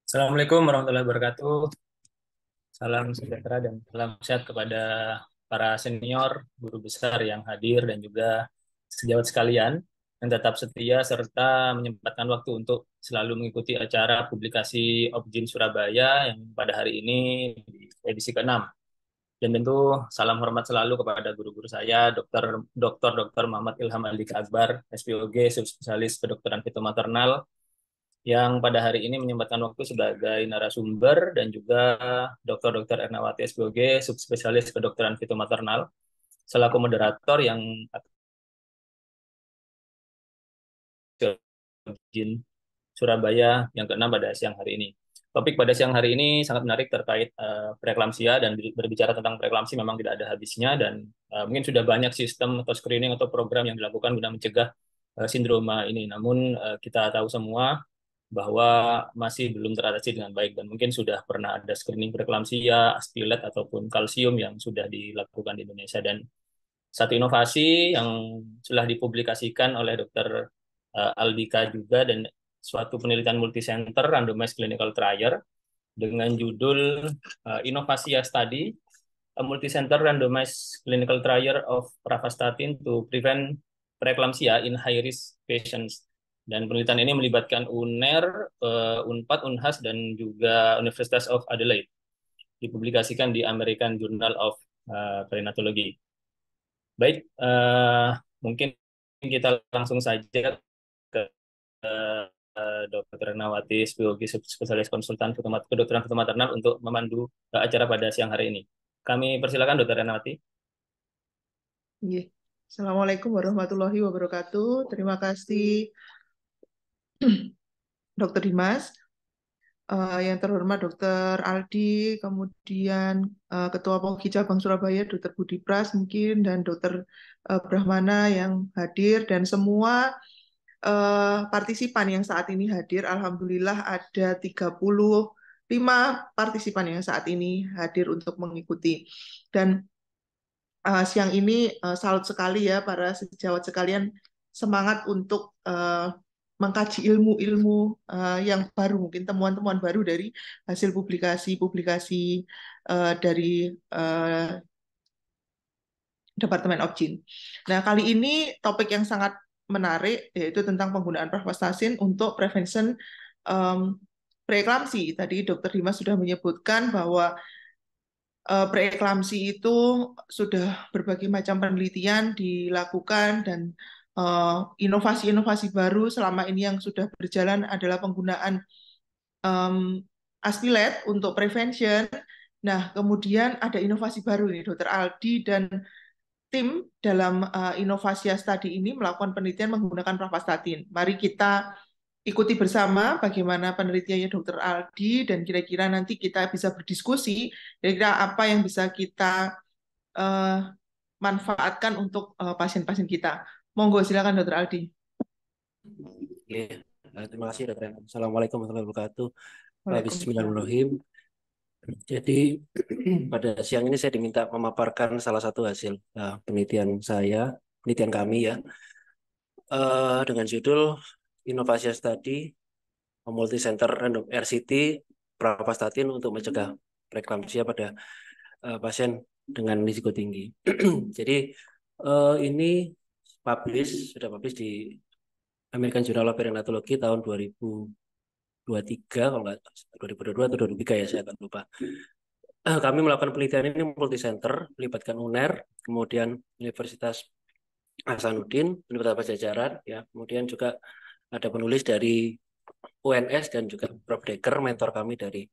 Assalamualaikum warahmatullahi wabarakatuh. Salam sejahtera dan salam sehat kepada para senior, guru besar yang hadir dan juga sejawat sekalian yang tetap setia serta menyempatkan waktu untuk selalu mengikuti acara publikasi Objin Surabaya yang pada hari ini di edisi ke-6. Dan tentu salam hormat selalu kepada guru-guru saya, Dr. Muhammad Ilham Andika Akbar, SPOG, subspesialis kedokteran fitomaternal, yang pada hari ini menyempatkan waktu sebagai narasumber dan juga Dr. Ernawati SPOG, subspesialis kedokteran fitomaternal, selaku moderator yang izin Surabaya yang keenam pada siang hari ini. Topik pada siang hari ini sangat menarik terkait preeklamsia, dan berbicara tentang preeklamsi memang tidak ada habisnya, dan mungkin sudah banyak sistem atau screening atau program yang dilakukan guna mencegah sindroma ini. Namun kita tahu semua bahwa masih belum teratasi dengan baik, dan mungkin sudah pernah ada screening preeklamsia, aspilet ataupun kalsium yang sudah dilakukan di Indonesia. Dan satu inovasi yang sudah dipublikasikan oleh Dr. Aldika juga, dan suatu penelitian multicenter randomized clinical trial dengan judul Innovasia Study, a multicenter randomized clinical trial of pravastatin to prevent preeclampsia in high risk patients. Dan penelitian ini melibatkan UNER, UNPAD, UNHAS, dan juga Universitas of Adelaide. Dipublikasikan di American Journal of Perinatology. Baik, mungkin kita langsung saja ke Dr. Nawati, biologi spesialis konsultan kedokteran fitomaternal untuk memandu acara pada siang hari ini. Kami persilakan Dr. Nawati. Iya. Assalamualaikum warahmatullahi wabarakatuh. Terima kasih Dr. Dimas, yang terhormat Dr. Aldi, kemudian Ketua POGI Cabang Surabaya Dr. Budi Pras mungkin, dan Dr. Brahmana yang hadir, dan semua partisipan yang saat ini hadir. Alhamdulillah ada 35 partisipan yang saat ini hadir untuk mengikuti. Dan siang ini salut sekali ya para sejawat sekalian, semangat untuk mengkaji ilmu-ilmu yang baru, mungkin temuan-temuan baru dari hasil publikasi-publikasi dari Departemen Opjin. Nah, kali ini topik yang sangat menarik yaitu tentang penggunaan pravastatin untuk prevention preeklamsi. Tadi Dr. Dimas sudah menyebutkan bahwa preeklamsi itu sudah berbagai macam penelitian dilakukan, dan inovasi-inovasi baru selama ini yang sudah berjalan adalah penggunaan aspilet untuk prevention. Nah, kemudian ada inovasi baru nih, Dr. Aldi dan tim dalam inovasi study ini melakukan penelitian menggunakan pravastatin. Mari kita ikuti bersama bagaimana penelitiannya Dr. Aldi, dan kira-kira nanti kita bisa berdiskusi kira-kira apa yang bisa kita manfaatkan untuk pasien-pasien kita. Monggo, silakan Dr. Aldi. Oke, terima kasih Dr. Assalamualaikum warahmatullahi wabarakatuh. Waalaikumsalam. Bismillahirrahmanirrahim. Jadi pada siang ini saya diminta memaparkan salah satu hasil penelitian kami ya, dengan judul Inovasi Study Multicenter Random RCT Pravastatin untuk mencegah preeklamsia pada pasien dengan risiko tinggi. Jadi ini sudah publish di American Journal of Perinatology tahun 2023, kalau nggak 2022 atau 2023 ya, saya agak lupa. Kami melakukan penelitian ini multicenter, melibatkan UNER, kemudian Universitas Hasanuddin, Universitas Pajajaran, ya, kemudian juga ada penulis dari UNS dan juga Prof. Dekker, mentor kami dari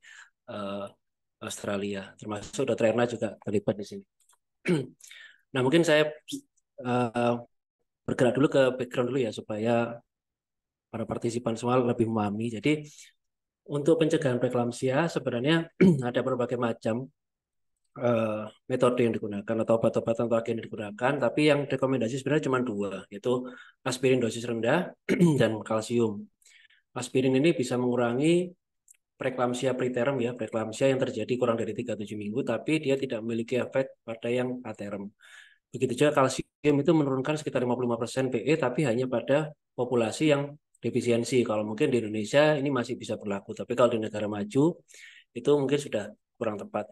Australia, termasuk Dr. Erna juga terlibat di sini. Nah, mungkin saya bergerak dulu ke background dulu ya, supaya para partisipan semua lebih memahami. Jadi untuk pencegahan preeklamsia sebenarnya ada berbagai macam metode yang digunakan atau obat-obatan atau agen yang digunakan, tapi yang rekomendasi sebenarnya cuma dua, yaitu aspirin dosis rendah dan kalsium. Aspirin ini bisa mengurangi preeklamsia preterm ya, preeklamsia yang terjadi kurang dari 3-7 minggu, tapi dia tidak memiliki efek pada yang aterm. Begitu juga kalsium itu menurunkan sekitar 55% PE, tapi hanya pada populasi yang defisiensi. Kalau mungkin di Indonesia ini masih bisa berlaku, tapi kalau di negara maju itu mungkin sudah kurang tepat.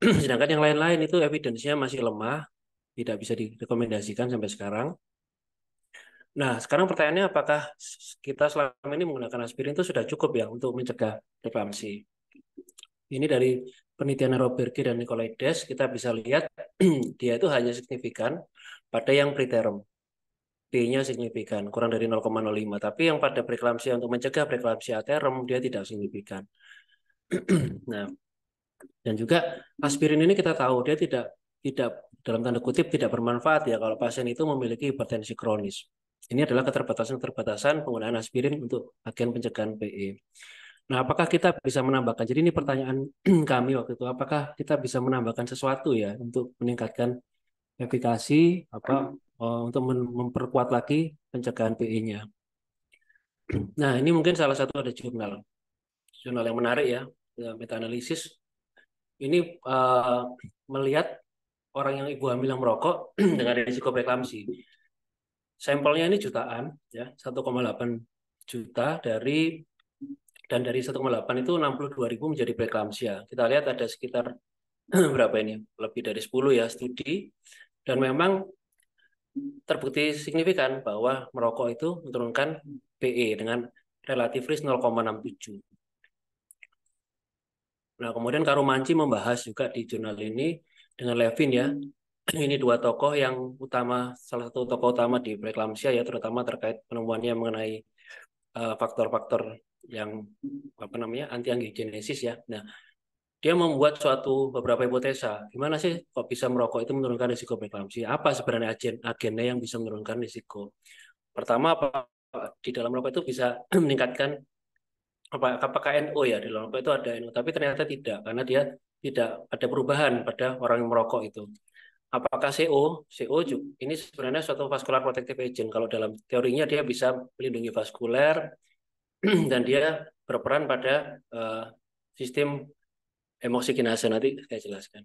Sedangkan yang lain-lain itu evidence-nya masih lemah, tidak bisa direkomendasikan sampai sekarang. Nah, sekarang pertanyaannya apakah kita selama ini menggunakan aspirin itu sudah cukup ya untuk mencegah preeklamsi? Ini dari penelitian Robert G. dan Nicolaides, kita bisa lihat dia itu hanya signifikan pada yang preterm. P-nya signifikan, kurang dari 0,05. Tapi yang pada preeklamsia untuk mencegah preeklamsia aterm, dia tidak signifikan. Nah, dan juga aspirin ini kita tahu dia tidak dalam tanda kutip tidak bermanfaat ya kalau pasien itu memiliki hipertensi kronis. Ini adalah keterbatasan penggunaan aspirin untuk agen pencegahan PE. Nah, apakah kita bisa menambahkan? Jadi ini pertanyaan kami waktu itu, apakah kita bisa menambahkan sesuatu ya untuk meningkatkan efikasi untuk memperkuat lagi pencegahan PE-nya. Nah, ini mungkin salah satu ada jurnal yang menarik ya, meta-analisis. Ini melihat orang yang ibu hamil yang merokok dengan risiko preeklamsi. Sampelnya ini jutaan, ya 1,8 juta dan dari 1,8 itu 62.000 menjadi preeklamsia. Kita lihat ada sekitar berapa ini? Lebih dari 10 ya studi. Dan memang terbukti signifikan bahwa merokok itu menurunkan PE dengan relatif risk 0,67. Nah, kemudian Karumanci membahas juga di jurnal ini dengan Levin ya. Ini dua tokoh yang utama, salah satu tokoh utama di preeklamsia ya, terutama terkait penemuannya mengenai faktor-faktor yang anti angiogenesis ya. Nah, dia membuat beberapa hipotesa. Gimana sih kok bisa merokok itu menurunkan risiko preeklamsia? Apa sebenarnya agennya yang bisa menurunkan risiko? Pertama, di dalam merokok itu bisa meningkatkan apakah NO ya, di dalam rokok itu ada NO, tapi ternyata tidak karena dia tidak ada perubahan pada orang yang merokok itu. Apakah CO? CO juga ini sebenarnya suatu vascular protective agent. Kalau dalam teorinya dia bisa melindungi vaskuler dan dia berperan pada sistem hemoksikinase, nanti saya jelaskan.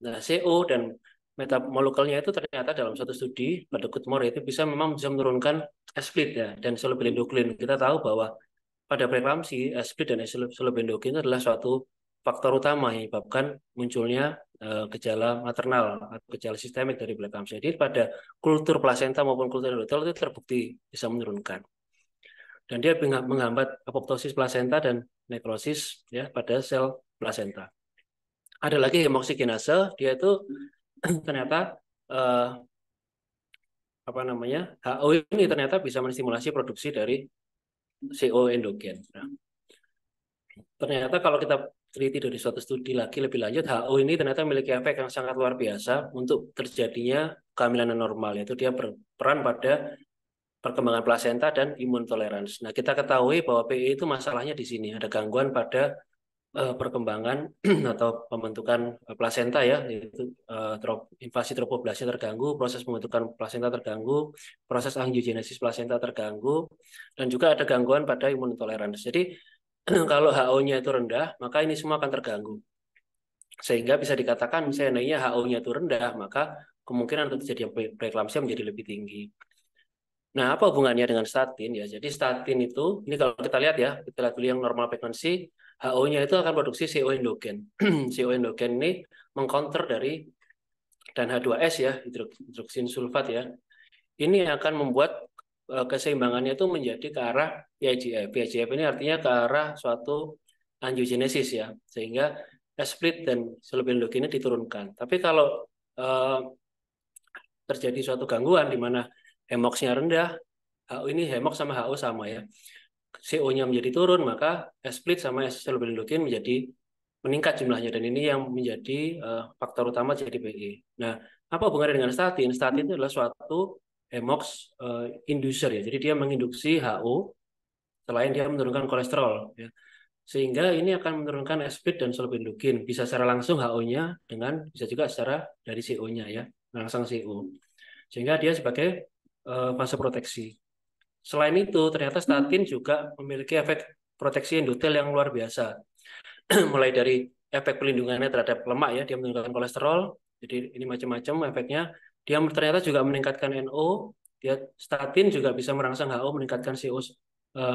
Nah, CO dan metamolekulernya itu ternyata dalam satu studi pada Goodmore itu memang bisa menurunkan split ya dan isolendoglin. Kita tahu bahwa pada preeklamsi, split dan isolendoglin adalah suatu faktor utama yang menyebabkan munculnya gejala maternal atau gejala sistemik dari preeklamsia. Jadi pada kultur plasenta maupun kultur endotel itu terbukti bisa menurunkan. Dan dia menghambat apoptosis plasenta dan nekrosis ya pada sel plasenta. Ada lagi hemoksikinase, dia itu ternyata HO ini ternyata bisa menstimulasi produksi dari CO endogen. Nah, ternyata kalau kita teliti dari suatu studi lagi lebih lanjut, HO ini ternyata memiliki efek yang sangat luar biasa untuk terjadinya kehamilan normal, yaitu dia berperan pada perkembangan plasenta dan imun tolerance. Nah, kita ketahui bahwa PE itu masalahnya di sini, ada gangguan pada perkembangan atau pembentukan plasenta ya, yaitu invasi tropoblasnya terganggu, proses pembentukan plasenta terganggu, proses angiogenesis plasenta terganggu, dan juga ada gangguan pada imun tolerance. Jadi kalau HO-nya itu rendah, maka ini semua akan terganggu. Sehingga bisa dikatakan seandainya HO-nya itu rendah, maka kemungkinan untuk terjadi preeklamsia menjadi lebih tinggi. Nah, apa hubungannya dengan statin ya? Jadi statin itu, ini kalau kita lihat ya, kita lihat dulu yang normal pregnancy, HO-nya itu akan produksi CO endogen. CO endogen ini mengcounter dari dan H2S ya, hidroksin sulfat ya. Ini akan membuat keseimbangannya itu menjadi ke arah PIGF. PIGF ini artinya ke arah suatu angiogenesis ya, sehingga split dan endogen ini diturunkan. Tapi kalau terjadi suatu gangguan di mana hemoxnya rendah, HO ini hemox sama HO sama ya, CO-nya menjadi turun, maka split sama endogen menjadi meningkat jumlahnya, dan ini yang menjadi faktor utama jadi PE. Nah, apa hubungannya dengan statin? Statin itu adalah suatu hemox inducer ya, jadi dia menginduksi HO selain dia menurunkan kolesterol ya. Sehingga ini akan menurunkan split dan endogen, bisa secara langsung HO-nya dengan bisa juga secara dari CO-nya ya, langsung CO. Sehingga dia sebagai fase proteksi. Selain itu, ternyata statin juga memiliki efek proteksi endotel yang luar biasa. Mulai dari efek pelindungannya terhadap lemak ya, dia menurunkan kolesterol. Jadi ini macam-macam efeknya. Dia ternyata juga meningkatkan NO, Dia statin juga bisa merangsang HO, meningkatkan CO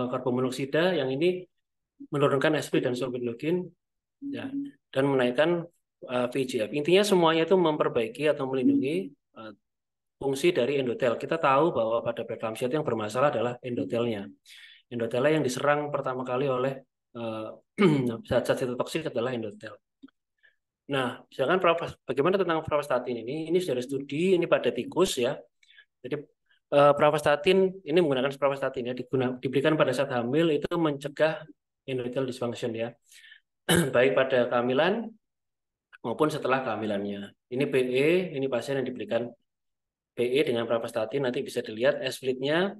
karbon monoksida, yang ini menurunkan SP dan sorbitologin, ya, dan menaikkan VEGF. Intinya semuanya itu memperbaiki atau melindungi fungsi dari endotel. Kita tahu bahwa pada preeklamsia yang bermasalah adalah endotelnya. Endotelnya yang diserang pertama kali oleh zat-zat sitotoksik adalah endotel. Nah, sedangkan bagaimana tentang pravastatin ini? Ini sudah ada studi, ini pada tikus ya. Jadi pravastatin ini menggunakan pravastatin ya, diberikan pada saat hamil itu mencegah endothelial dysfunction ya, baik pada kehamilan maupun setelah kehamilannya. Ini PE, ini pasien yang diberikan PE dengan pravastatin, nanti bisa dilihat S-split-nya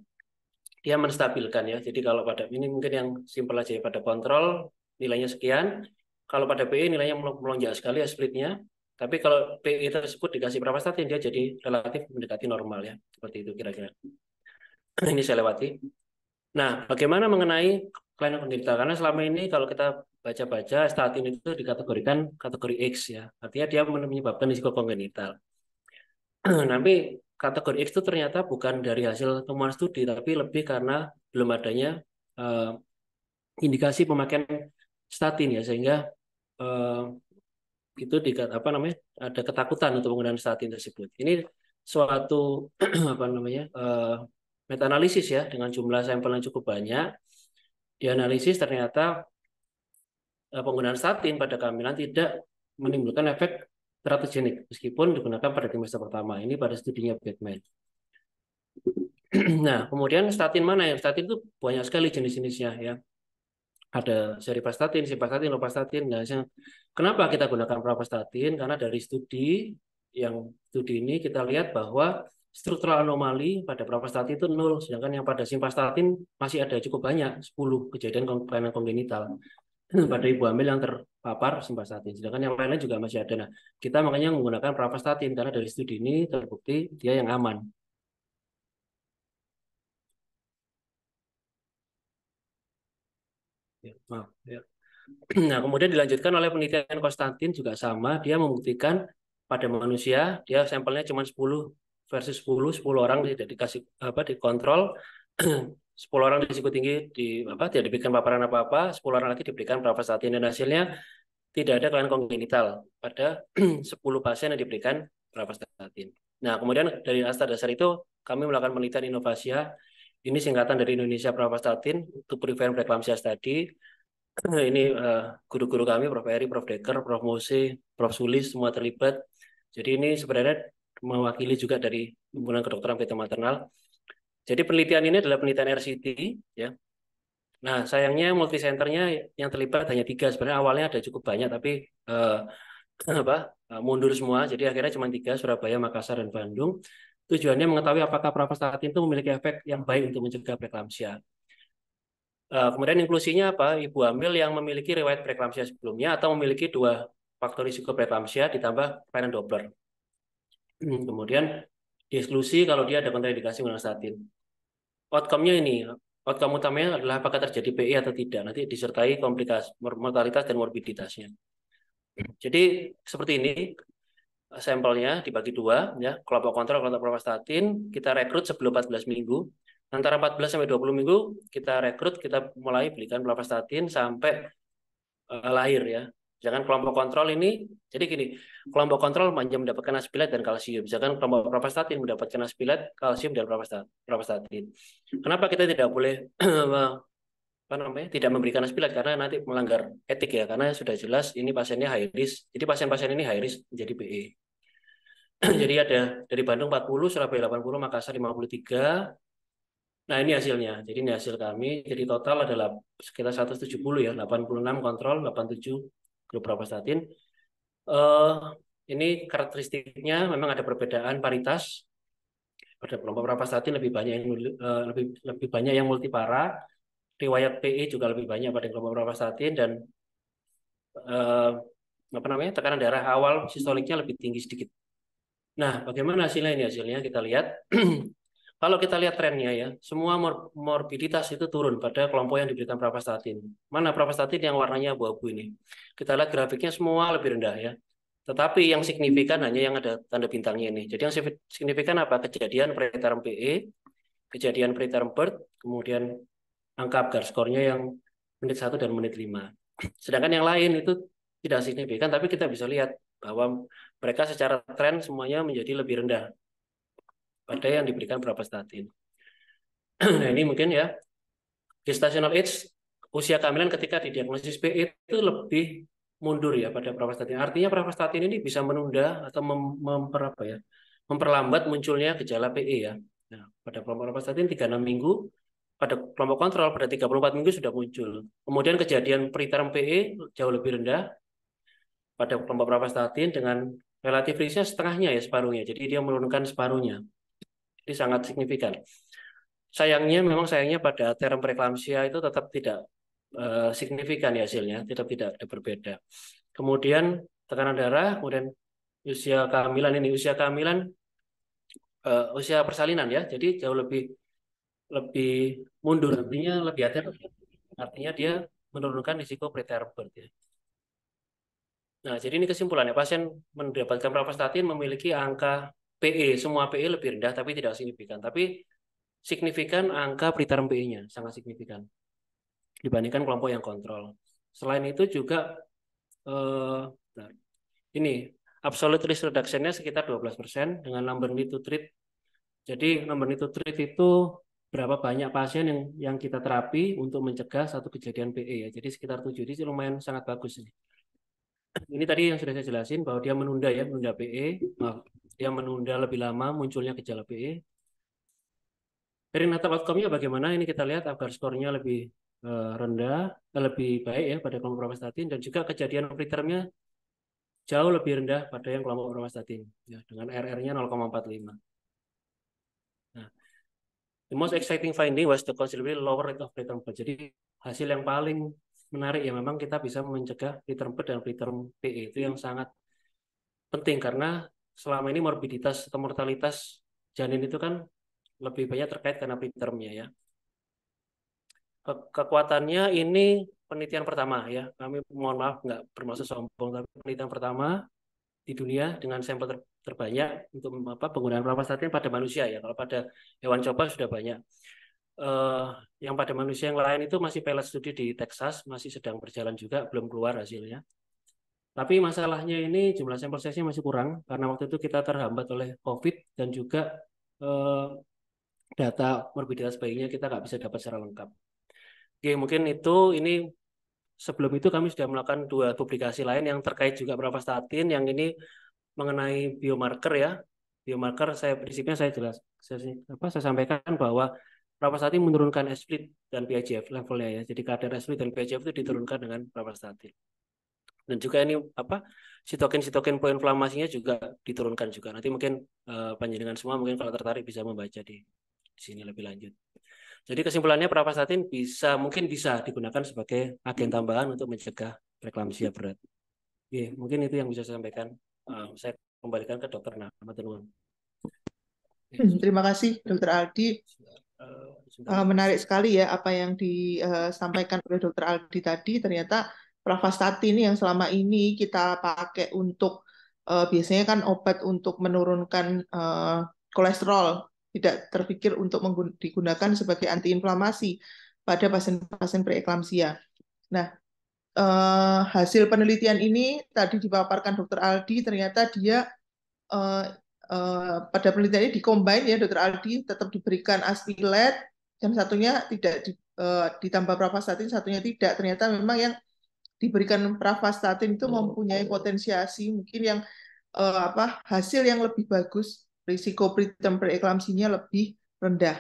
dia menstabilkan ya. Jadi kalau pada ini mungkin yang simpel aja ya, pada kontrol nilainya sekian, kalau pada PE nilainya melonjak sekali S-split-nya. Tapi kalau PE tersebut dikasih pravastatin dia jadi relatif mendekati normal ya. Seperti itu kira-kira. Ini saya lewati. Nah, bagaimana mengenai kelainan kongenital? Karena selama ini kalau kita baca-baca statin itu dikategorikan kategori X ya. Artinya dia menyebabkan risiko kongenital. Nanti kategori X itu ternyata bukan dari hasil temuan studi, tapi lebih karena belum adanya indikasi pemakaian statin ya, sehingga itu ada ketakutan untuk penggunaan statin tersebut. Ini suatu meta-analisis ya, dengan jumlah sampel yang cukup banyak. Dianalisis ternyata penggunaan statin pada kehamilan tidak menimbulkan efek teratogenik meskipun digunakan pada trimester pertama. Ini pada studinya Batman. Nah, kemudian statin mana ya? Statin itu banyak sekali jenis-jenisnya ya. Ada serivastatin, simvastatin, lovastatin. Nah, kenapa kita gunakan pravastatin? Karena dari studi ini kita lihat bahwa struktural anomali pada pravastatin itu 0, sedangkan yang pada simvastatin masih ada cukup banyak, 10 kejadian kelainan kongenital pada ibu hamil yang terpapar simvastatin. Sedangkan yang lain-lain juga masih ada. Nah, kita makanya menggunakan pravastatin karena dari studi ini terbukti dia yang aman. Ya, maaf, ya. Nah, kemudian dilanjutkan oleh penelitian Konstantin juga sama, dia membuktikan pada manusia dia sampelnya cuma 10 versus 10 orang tidak dikasih dikontrol, 10 orang risiko tinggi tidak diberikan paparan apa-apa, 10 orang lagi diberikan pravastatin, dan hasilnya tidak ada kelainan kongenital pada 10 pasien yang diberikan pravastatin. Nah, kemudian dari dasar itu kami melakukan penelitian Innovasia. Ini singkatan dari Indonesia Pravastatin to Prevent Preeclampsia Study. Ini guru-guru kami, Prof. Eri, Prof. Dekker, Prof. Mose, Prof. Sulis, semua terlibat. Jadi ini sebenarnya mewakili juga dari himpunan kedokteran prenatal maternal. Jadi penelitian ini adalah penelitian RCT, ya. Nah, sayangnya multicenternya yang terlibat hanya 3. Sebenarnya awalnya ada cukup banyak, tapi mundur semua. Jadi akhirnya cuma 3, Surabaya, Makassar, dan Bandung. Tujuannya mengetahui apakah pravastatin itu memiliki efek yang baik untuk mencegah preeklamsia. Kemudian inklusinya apa? Ibu hamil yang memiliki riwayat preeklamsia sebelumnya atau memiliki 2 faktor risiko preeklamsia ditambah kelainan Doppler. Kemudian dieksklusi kalau dia ada kontraindikasi menggunakan statin. Outcome-nya ini, outcome utamanya adalah apakah terjadi PE atau tidak. Nanti disertai komplikasi, mortalitas dan morbiditasnya. Jadi seperti ini. Sampelnya dibagi 2 ya, kelompok kontrol, kelompok pravastatin, kita rekrut sebelum 14 minggu. Antara 14 sampai 20 minggu kita rekrut, kita mulai berikan pravastatin sampai lahir ya. Jangan kelompok kontrol ini, jadi gini, kelompok kontrol hanya mendapatkan aspilat dan kalsium. Misalkan kelompok pravastatin mendapatkan aspilat, kalsium, dan pravastatin. Kenapa kita tidak boleh tidak memberikan aspilat? Karena nanti melanggar etik ya, karena sudah jelas ini pasiennya high risk. Jadi pasien-pasien ini high risk menjadi PE. Jadi ada dari Bandung 40, Surabaya 80, Makassar 53. Nah, ini hasilnya. Jadi ini hasil kami. Jadi total adalah sekitar 170 ya, 86 kontrol, 87 grup pravastatin. Ini karakteristiknya memang ada perbedaan paritas. Pada kelompok pravastatin lebih banyak yang multipara. Riwayat PE juga lebih banyak pada kelompok pravastatin, dan tekanan darah awal sistoliknya lebih tinggi sedikit. Nah, bagaimana hasilnya ini? Hasilnya kita lihat, kalau kita lihat trennya ya, semua morbiditas itu turun pada kelompok yang diberikan pravastatin. Mana pravastatin yang warnanya abu-abu ini? Kita lihat grafiknya semua lebih rendah ya. Tetapi yang signifikan hanya yang ada tanda bintangnya ini. Jadi yang signifikan apa? Kejadian preterm PE, kejadian preterm birth, kemudian angka Apgar skornya yang menit 1 dan menit 5. Sedangkan yang lain itu tidak signifikan, tapi kita bisa lihat bahwa mereka secara tren semuanya menjadi lebih rendah pada yang diberikan pravastatin. Nah ini mungkin ya, gestational age, usia kehamilan ketika didiagnosis PE itu lebih mundur ya pada pravastatin. Artinya pravastatin ini bisa menunda atau memperlambat munculnya gejala PE ya. Nah, pada kelompok pravastatin 36 minggu, pada kelompok kontrol pada 34 minggu sudah muncul. Kemudian kejadian preterm PE jauh lebih rendah pada kelompok pravastatin dengan relatif risknya setengahnya ya, separuhnya. Jadi dia menurunkan separuhnya. Jadi sangat signifikan. Sayangnya pada term preeklamsia itu tetap tidak signifikan ya hasilnya, tidak berbeda. Kemudian tekanan darah, kemudian usia kehamilan, usia persalinan ya, jadi jauh lebih mundur, artinya lebih hati-hati. Artinya dia menurunkan risiko preterm birth ya. Nah, jadi ini kesimpulannya, pasien mendapatkan pravastatin memiliki angka PE, semua PE lebih rendah tapi tidak signifikan. Tapi signifikan angka preterm PE-nya, sangat signifikan dibandingkan kelompok yang kontrol. Selain itu juga ini absolute risk reduction-nya sekitar 12% dengan number need to treat. Jadi number need to treat itu berapa banyak pasien yang kita terapi untuk mencegah satu kejadian PE ya. Jadi sekitar 7, jadi lumayan sangat bagus ini. Ini tadi yang sudah saya jelasin bahwa dia menunda PE, dia menunda lebih lama munculnya gejala PE. Perinatal outcome-nya bagaimana? Ini kita lihat Apgar skornya lebih rendah, lebih baik ya pada kelompok pravastatin, dan juga kejadian pretermnya jauh lebih rendah pada yang kelompok pravastatin ya, dengan RR-nya 0,45. Nah, the most exciting finding was the considerably lower rate of preterm birth. Jadi hasil yang paling menarik ya memang kita bisa mencegah preterm birth dan preterm PE, itu yang sangat penting karena selama ini morbiditas atau mortalitas janin itu kan lebih banyak terkait karena pretermnya ya. Kekuatannya ini penelitian pertama ya. Kami mohon maaf nggak bermaksud sombong, tapi penelitian pertama di dunia dengan sampel terbanyak untuk penggunaan pravastatin pada manusia ya. Kalau pada hewan coba sudah banyak. Yang pada manusia yang lain itu masih pilot studi di Texas, masih sedang berjalan juga, belum keluar hasilnya. Tapi masalahnya ini jumlah sampel size-nya masih kurang karena waktu itu kita terhambat oleh COVID dan juga data morbiditas bayinya kita nggak bisa dapat secara lengkap. Oke, mungkin ini sebelum itu kami sudah melakukan 2 publikasi lain yang terkait juga pravastatin, yang ini mengenai biomarker ya. Biomarker prinsipnya saya sampaikan bahwa pravastatin menurunkan S-split dan PIGF levelnya ya. Jadi kadar S-split dan PIGF itu diturunkan dengan pravastatin. Dan juga ini sitokin proinflamasinya juga diturunkan juga. Nanti mungkin panjenengan semua mungkin kalau tertarik bisa membaca di sini lebih lanjut. Jadi kesimpulannya pravastatin mungkin bisa digunakan sebagai agen tambahan untuk mencegah preeklamsia berat. Oke, mungkin itu yang bisa saya sampaikan. Saya kembalikan ke Dr. Nahmatunun. Terima kasih Dr. Aldi. Menarik sekali ya apa yang disampaikan oleh Dr. Aldi tadi. Ternyata pravastatin yang selama ini kita pakai untuk biasanya kan obat untuk menurunkan kolesterol, tidak terpikir untuk digunakan sebagai antiinflamasi pada pasien-pasien preeklamsia. Nah, hasil penelitian ini tadi dipaparkan Dr. Aldi, ternyata dia pada penelitian ini dikombin ya Dr. Aldi, tetap diberikan Aspilet, yang satunya tidak ditambah pravastatin, satunya tidak. Ternyata memang yang diberikan pravastatin itu mempunyai potensiasi mungkin yang hasil yang lebih bagus, risiko preterm preeklamsinya lebih rendah.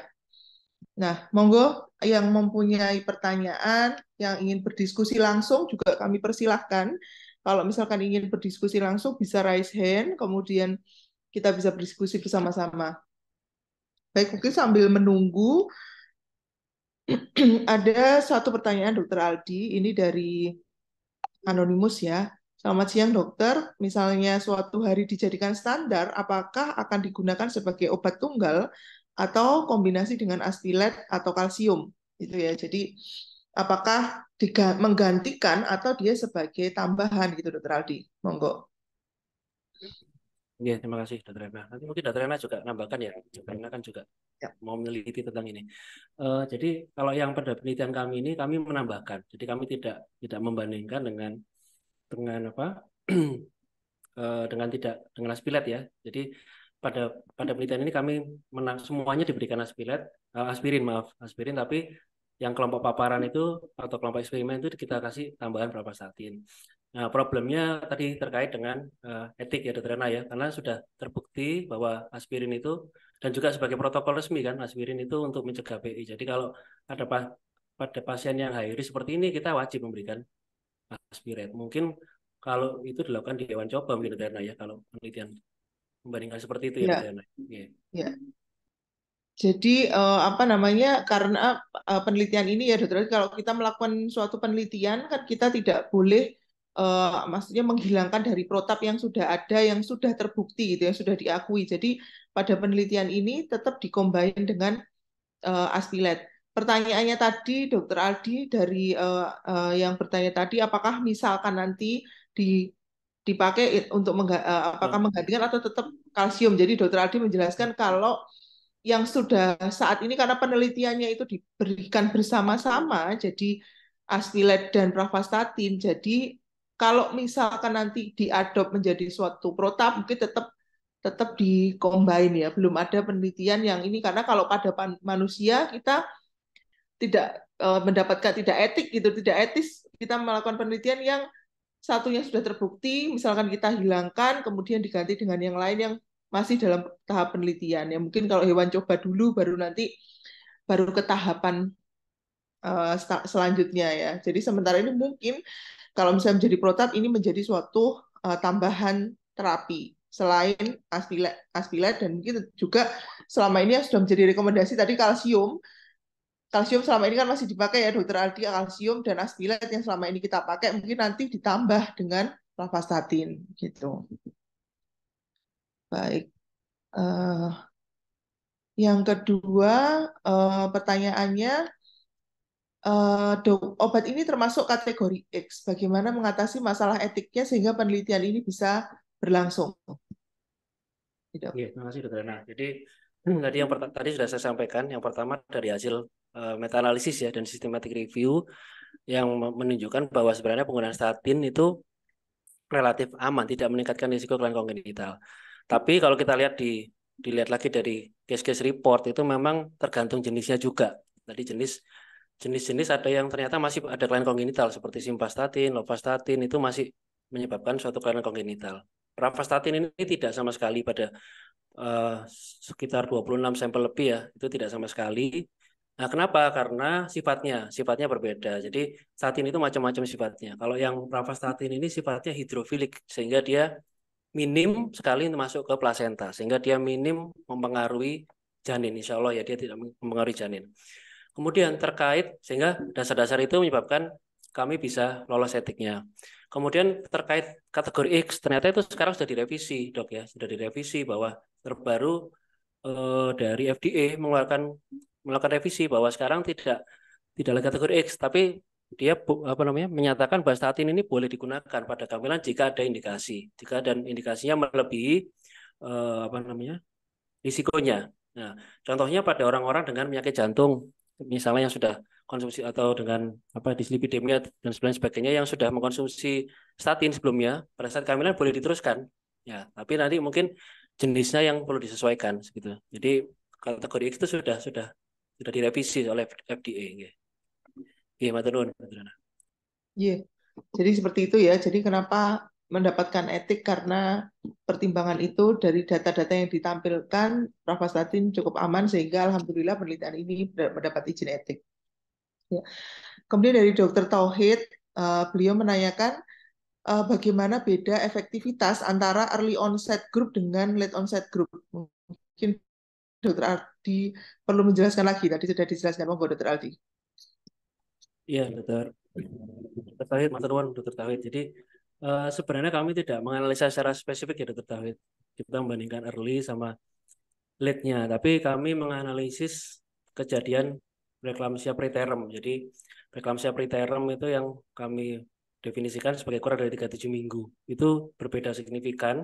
Nah, monggo yang mempunyai pertanyaan, yang ingin berdiskusi langsung juga kami persilahkan. Kalau misalkan ingin berdiskusi langsung bisa raise hand, kemudian kita bisa berdiskusi bersama-sama. Baik, mungkin sambil menunggu, ada satu pertanyaan Dr. Aldi, ini dari Anonymous ya. Selamat siang dokter, misalnya suatu hari dijadikan standar, apakah akan digunakan sebagai obat tunggal atau kombinasi dengan Aspilet atau kalsium? Itu ya. Jadi apakah menggantikan atau dia sebagai tambahan gitu Dr. Aldi? Monggo. Ya, terima kasih Dr. Rena. Nanti mungkin Dr. Rena juga nambahkan ya, karena kan juga Ya. mau meneliti tentang ini. Jadi kalau yang pada penelitian kami ini kami menambahkan. Jadi kami tidak membandingkan dengan apa? dengan aspilat ya. Jadi pada pada penelitian ini kami semuanya diberikan aspirin, tapi yang kelompok paparan itu atau kelompok eksperimen itu kita kasih tambahan pravastatin. Nah, problemnya tadi terkait dengan etik ya Dr. Rena ya, karena sudah terbukti bahwa aspirin itu dan juga sebagai protokol resmi kan aspirin itu untuk mencegah PI. Jadi kalau ada pada pasien yang high risk seperti ini kita wajib memberikan aspirin. Mungkin kalau itu dilakukan di hewan coba mungkin Dr. Rena ya, kalau penelitian membandingkan seperti itu ya Dr. Ya, Rena. Yeah. ya. Jadi apa namanya? Karena penelitian ini ya, dokter, kalau kita melakukan suatu penelitian kan kita tidak boleh maksudnya menghilangkan dari protap yang sudah ada, yang sudah terbukti gitu, yang sudah diakui. Jadi pada penelitian ini tetap dikombin dengan aspilet. Pertanyaannya tadi, Dokter Aldi, dari yang bertanya tadi, apakah misalkan nanti dipakai untuk apakah menggantikan atau tetap kalsium? Jadi Dokter Aldi menjelaskan kalau yang sudah saat ini karena penelitiannya itu diberikan bersama-sama, jadi aspilet dan pravastatin. Jadi kalau misalkan nanti diadop menjadi suatu protap, mungkin tetap dikombin ya. Belum ada penelitian yang ini karena kalau pada manusia kita tidak mendapatkan, tidak etik gitu, tidak etis kita melakukan penelitian yang satunya sudah terbukti, misalkan kita hilangkan, kemudian diganti dengan yang lain yang masih dalam tahap penelitian. Ya mungkin kalau hewan coba dulu, baru nanti baru ke tahapan selanjutnya ya. Jadi sementara ini mungkin kalau misalnya menjadi protap, ini menjadi suatu tambahan terapi selain aspilat dan mungkin juga selama ini yang sudah menjadi rekomendasi tadi kalsium. Kalsium selama ini kan masih dipakai ya Dokter Aldi, kalsium dan aspilat yang selama ini kita pakai mungkin nanti ditambah dengan pravastatin gitu. Baik. Yang kedua pertanyaannya, obat ini termasuk kategori X. Bagaimana mengatasi masalah etiknya sehingga penelitian ini bisa berlangsung? Tidak. Oke, terima kasih Dr. Rena. Jadi tadi tadi sudah saya sampaikan. Yang pertama dari hasil meta-analisis ya dan systematic review yang menunjukkan bahwa sebenarnya penggunaan statin itu relatif aman, tidak meningkatkan risiko kelainan kongenital. Tapi kalau kita dilihat lagi dari case-case report itu memang tergantung jenisnya juga. Tadi jenis-jenis ada yang ternyata masih ada kelainan kongenital seperti simvastatin, lovastatin itu masih menyebabkan suatu kelainan kongenital. Pravastatin ini tidak sama sekali pada sekitar 26 sampel lebih ya, itu tidak sama sekali. Nah, kenapa? Karena sifatnya berbeda. Jadi statin itu macam-macam sifatnya. Kalau yang pravastatin ini sifatnya hidrofilik, sehingga dia minim sekali masuk ke plasenta, sehingga dia minim mempengaruhi janin. Insya Allah ya dia tidak mempengaruhi janin. Kemudian terkait, sehingga dasar-dasar itu menyebabkan kami bisa lolos etiknya. Kemudian terkait kategori X, ternyata itu sekarang sudah direvisi, dok ya, sudah direvisi bahwa terbaru dari FDA melakukan revisi bahwa sekarang tidak lagi kategori X, tapi dia menyatakan bahwa statin ini boleh digunakan pada kehamilan jika ada indikasi, dan indikasinya melebihi risikonya. Nah, contohnya pada orang-orang dengan penyakit jantung, misalnya yang sudah konsumsi atau dengan dislipidemia dan sebagainya yang sudah mengkonsumsi statin sebelumnya, pada saat kehamilan boleh diteruskan. Ya, tapi nanti mungkin jenisnya yang perlu disesuaikan gitu. Jadi kategori X itu sudah direvisi oleh FDA. Iya, matur nuwun. Iya. Jadi seperti itu ya. Jadi kenapa mendapatkan etik karena pertimbangan itu dari data-data yang ditampilkan pravastatin cukup aman sehingga alhamdulillah penelitian ini mendapat izin etik. Ya. Kemudian dari Dokter Tauhid, beliau menanyakan bagaimana beda efektivitas antara early onset group dengan late onset group. Mungkin Dokter Aldi perlu menjelaskan lagi. Tadi sudah dijelaskan, monggo Dokter Aldi. Iya, Dokter Tauhid, matur nuwun Dokter Tauhid. Jadi sebenarnya kami tidak menganalisa secara spesifik ya Dokter Tauhid. Kita membandingkan early sama late-nya, tapi kami menganalisis kejadian preeklamsia preterm. Jadi preeklamsia preterm itu yang kami definisikan sebagai kurang dari 37 minggu. Itu berbeda signifikan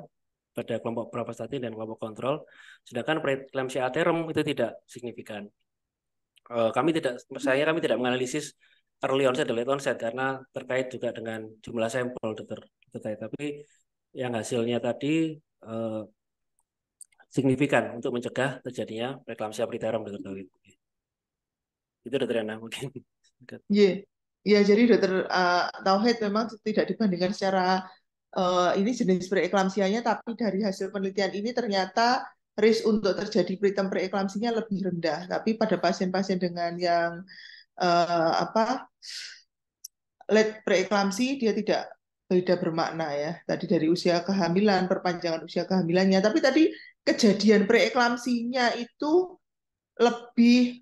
pada kelompok pravastatin dan kelompok kontrol, sedangkan preeklamsia aterem itu tidak signifikan. Kami tidak menganalisis early onset dan late onset karena terkait juga dengan jumlah sampel dokter terkait. Tapi yang hasilnya tadi signifikan untuk mencegah terjadinya preeklamsia preterm dokter Tauhid. Itu dokter Yana mungkin. Iya, ya, jadi dokter Tauhid memang tidak dibandingkan secara ini jenis preeklamsianya, tapi dari hasil penelitian ini ternyata risk untuk terjadi preterm preeklamsinya lebih rendah. Tapi pada pasien-pasien dengan yang apa late preeklamsi dia tidak bermakna ya. Tadi dari usia kehamilan, perpanjangan usia kehamilannya. Tapi tadi kejadian preeklamsinya itu lebih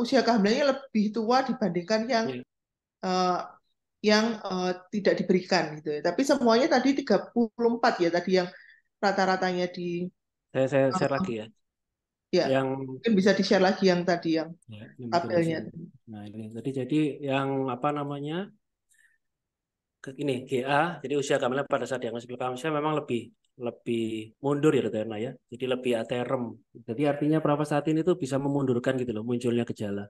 usia kehamilannya lebih tua dibandingkan uh, yang tidak diberikan gitu ya. Tapi semuanya tadi 34 ya tadi yang rata-ratanya di Saya share lagi ya. ya. Yang Mungkin bisa di-share lagi yang tadi yang ya, ini betul tabelnya. Nah, ini tadi jadi yang apa namanya? Ini GA, jadi usia kehamilan pada saat diagnosis preeklamsia memang lebih mundur ya dokter Erna ya. Jadi lebih aterem. Jadi artinya pravastatin itu bisa memundurkan gitu loh munculnya gejala.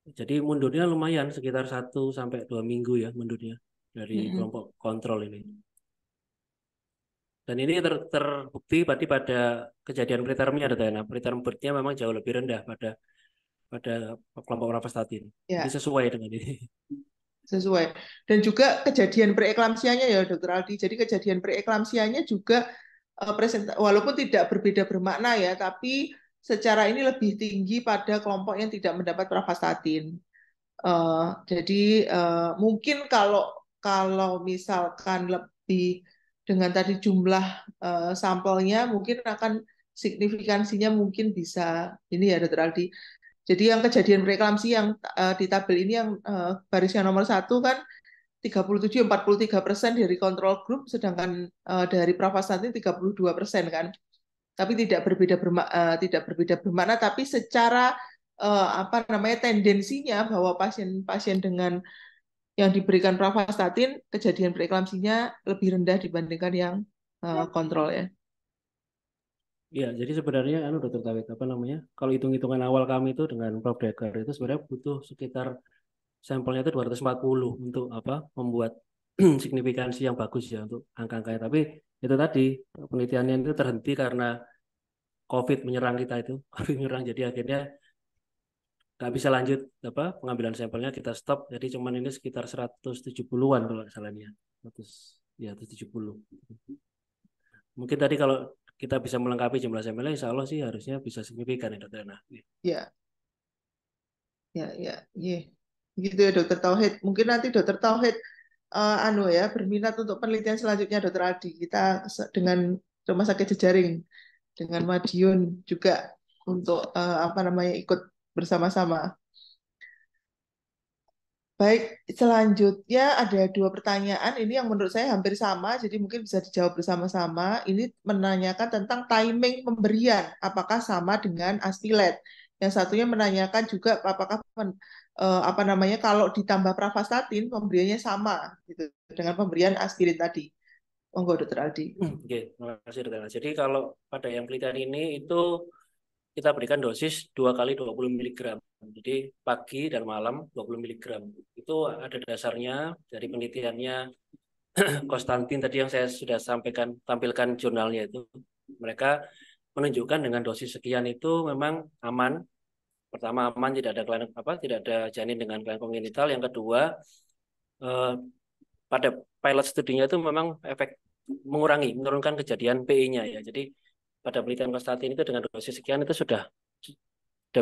Jadi mundurnya lumayan sekitar 1 sampai 2 minggu ya mundurnya dari kelompok kontrol ini. Dan ini terbukti berarti pada kejadian pretermnya dokter Erna. Preterm birth-nya memang jauh lebih rendah pada kelompok pravastatin. Ya. Jadi sesuai dengan ini. Sesuai. Dan juga kejadian preeklamsianya ya Dokter Aldi. Jadi kejadian preeklamsianya juga walaupun tidak berbeda bermakna ya, tapi secara ini lebih tinggi pada kelompok yang tidak mendapat pravastatin. Jadi mungkin kalau misalkan lebih dengan tadi jumlah sampelnya mungkin akan signifikansinya mungkin bisa ini ya Dokter Aldi. Jadi yang kejadian preeklamsi yang di tabel ini yang baris yang nomor 1 kan 37-43% dari kontrol grup, sedangkan dari pravastatin 32% kan. Tapi tidak berbeda bermakna, tapi secara apa namanya tendensinya bahwa pasien-pasien dengan yang diberikan pravastatin kejadian preeklamsinya lebih rendah dibandingkan yang kontrol ya. Ya, jadi sebenarnya dokter Tawid apa namanya? Kalau hitung-hitungan awal kami itu dengan Prof. Dekker itu sebenarnya butuh sekitar sampelnya itu 240 untuk apa? Membuat signifikansi yang bagus ya untuk angka-angkanya. Tapi itu tadi penelitiannya itu terhenti karena COVID menyerang kita itu. COVID menyerang jadi akhirnya nggak bisa lanjut apa pengambilan sampelnya kita stop. Jadi cuman ini sekitar 170-an kalau nggak salahnya. 100 ya 170. Mungkin tadi kalau kita bisa melengkapi jumlah sampelnya, insya Allah sih harusnya bisa signifikan ya dokter. Nah, ya, ya, gitu ya Dokter Tauhid. Mungkin nanti Dokter Tauhid berminat untuk penelitian selanjutnya Dokter Aldi. Kita dengan Rumah Sakit Jejaring dengan Madiun juga untuk ikut bersama-sama. Baik, selanjutnya ada 2 pertanyaan ini yang menurut saya hampir sama, jadi mungkin bisa dijawab bersama-sama. Ini menanyakan tentang timing pemberian, apakah sama dengan Aspilet. Yang satunya menanyakan juga apakah kalau ditambah pravastatin pemberiannya sama gitu dengan pemberian aspirin tadi. Monggo Dokter Aldi. Oke, terima kasih dokter. Jadi kalau pada yang penelitian ini itu kita berikan dosis 2 kali 20 mg. Jadi pagi dan malam 20 mg. Itu ada dasarnya dari penelitiannya Konstantin tadi yang saya sudah tampilkan jurnalnya itu. Mereka menunjukkan dengan dosis sekian itu memang aman. Pertama aman, tidak ada janin dengan kelainan kongenital. Yang kedua pada pilot studinya itu memang efek menurunkan kejadian PI-nya ya. Jadi pada penelitian Konstantin itu dengan dosis sekian itu sudah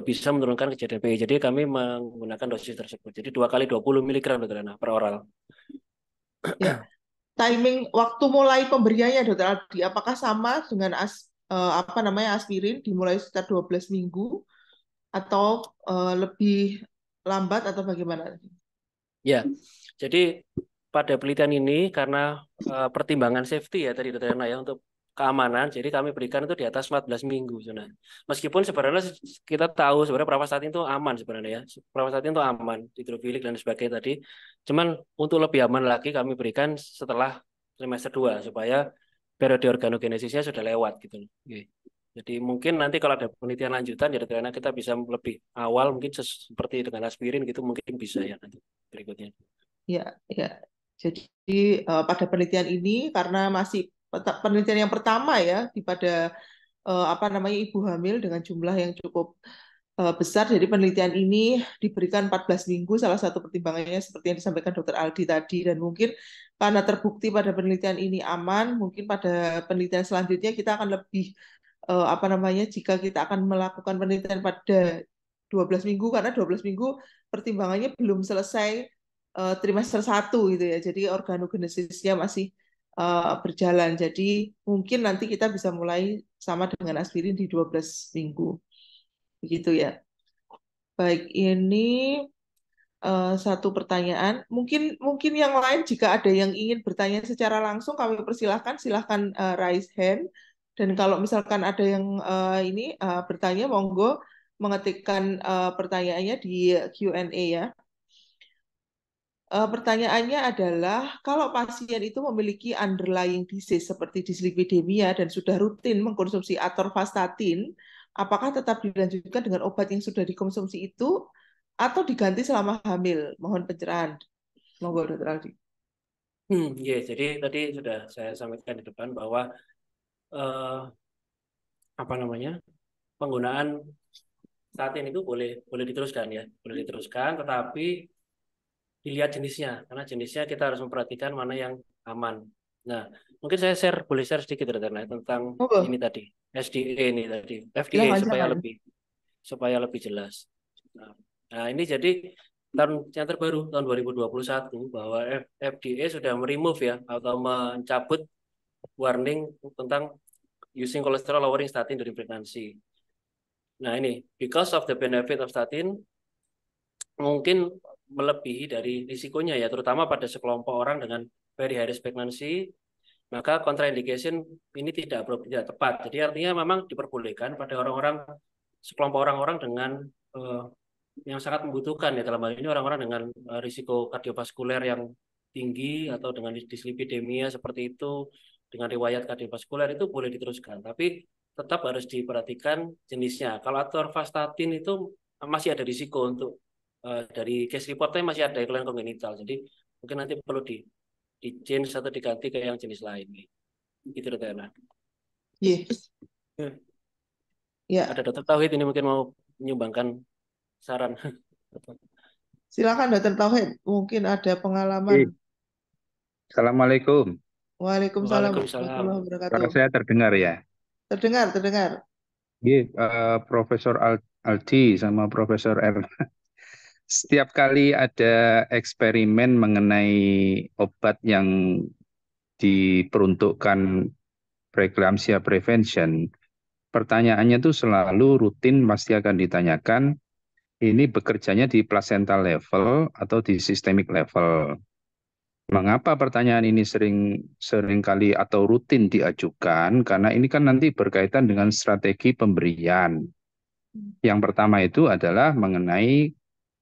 bisa menurunkan kejadian PI. Jadi kami menggunakan dosis tersebut. Jadi 2 kali 20 mg dokter Ana, per oral. Ya. Timing waktu mulai pemberiannya Dokter Aldi, apakah sama dengan aspirin dimulai sekitar 12 minggu atau lebih lambat atau bagaimana? Ya, jadi pada penelitian ini karena pertimbangan safety ya tadi dokter Ana ya untuk keamanan, jadi kami berikan itu di atas 14 minggu. Meskipun sebenarnya kita tahu sebenarnya pravastatin itu aman sebenarnya ya. Pravastatin itu aman, hidrofilik dan sebagainya tadi. Cuman untuk lebih aman lagi kami berikan setelah trimester 2 supaya periode organogenesisnya sudah lewat gitu loh. Oke. Jadi mungkin nanti kalau ada penelitian lanjutan ya karena kita bisa lebih awal mungkin seperti dengan aspirin gitu mungkin bisa ya nanti berikutnya. Ya, ya. Jadi pada penelitian ini karena masih penelitian yang pertama ya pada apa namanya ibu hamil dengan jumlah yang cukup besar. Jadi penelitian ini diberikan 14 minggu. Salah satu pertimbangannya seperti yang disampaikan Dr. Aldi tadi dan mungkin karena terbukti pada penelitian ini aman, mungkin pada penelitian selanjutnya kita akan lebih apa namanya jika kita akan melakukan penelitian pada 12 minggu karena 12 minggu pertimbangannya belum selesai trimester 1 gitu ya. Jadi organogenesisnya masih berjalan. Jadi mungkin nanti kita bisa mulai sama dengan aspirin di 12 minggu. Begitu ya. Baik, ini satu pertanyaan. Mungkin mungkin yang lain jika ada yang ingin bertanya secara langsung kami persilahkan silahkan raise hand. Dan kalau misalkan ada yang ini bertanya monggo mengetikkan pertanyaannya di Q&A ya. Pertanyaannya adalah, kalau pasien itu memiliki underlying disease seperti dislipidemia dan sudah rutin mengkonsumsi atorvastatin, apakah tetap dilanjutkan dengan obat yang sudah dikonsumsi itu atau diganti selama hamil? Mohon pencerahan. Monggo, Dr. Aldi. Ya, jadi tadi sudah saya sampaikan di depan bahwa apa namanya penggunaan statin itu boleh diteruskan ya, boleh diteruskan, tetapi dilihat jenisnya, karena jenisnya kita harus memperhatikan mana yang aman. Nah, mungkin saya boleh share sedikit Dr. tentang ini Monggo, tadi, SDA ini tadi, FDA silakan, supaya silakan. lebih jelas. Nah, ini jadi tahun yang terbaru tahun 2021 bahwa FDA sudah meremove ya atau mencabut warning tentang using cholesterol lowering statin during pregnancy. Nah, ini because of the benefit of statin mungkin melebihi dari risikonya ya, terutama pada sekelompok orang dengan very high risk pregnancy, maka contraindication ini tidak tepat. Jadi artinya memang diperbolehkan pada sekelompok orang-orang dengan yang sangat membutuhkan ya, dalam hal ini orang-orang dengan risiko kardiovaskuler yang tinggi atau dengan dislipidemia seperti itu, dengan riwayat kardiovaskuler itu boleh diteruskan. Tapi tetap harus diperhatikan jenisnya. Kalau atorvastatin itu masih ada risiko untuk dari case reportnya masih ada iklan kongenital. Jadi mungkin nanti perlu di change atau diganti ke yang jenis lain. Gitu Dr. Yes. Ya, Ada Dokter Tauhid ini mungkin mau menyumbangkan saran. silakan Dr. Tauhid. Mungkin ada pengalaman. Assalamualaikum. Waalaikumsalam Waalaikumsalam. warahmatullahi wabarakatuh. Suara saya terdengar ya? Terdengar, terdengar. Iya, Profesor Aldi sama Profesor R. Setiap kali ada eksperimen mengenai obat yang diperuntukkan preeclampsia prevention, pertanyaannya tuh selalu rutin pasti akan ditanyakan, ini bekerjanya di placental level atau di systemic level. Mengapa pertanyaan ini sering kali atau rutin diajukan? Karena ini kan nanti berkaitan dengan strategi pemberian. Yang pertama itu adalah mengenai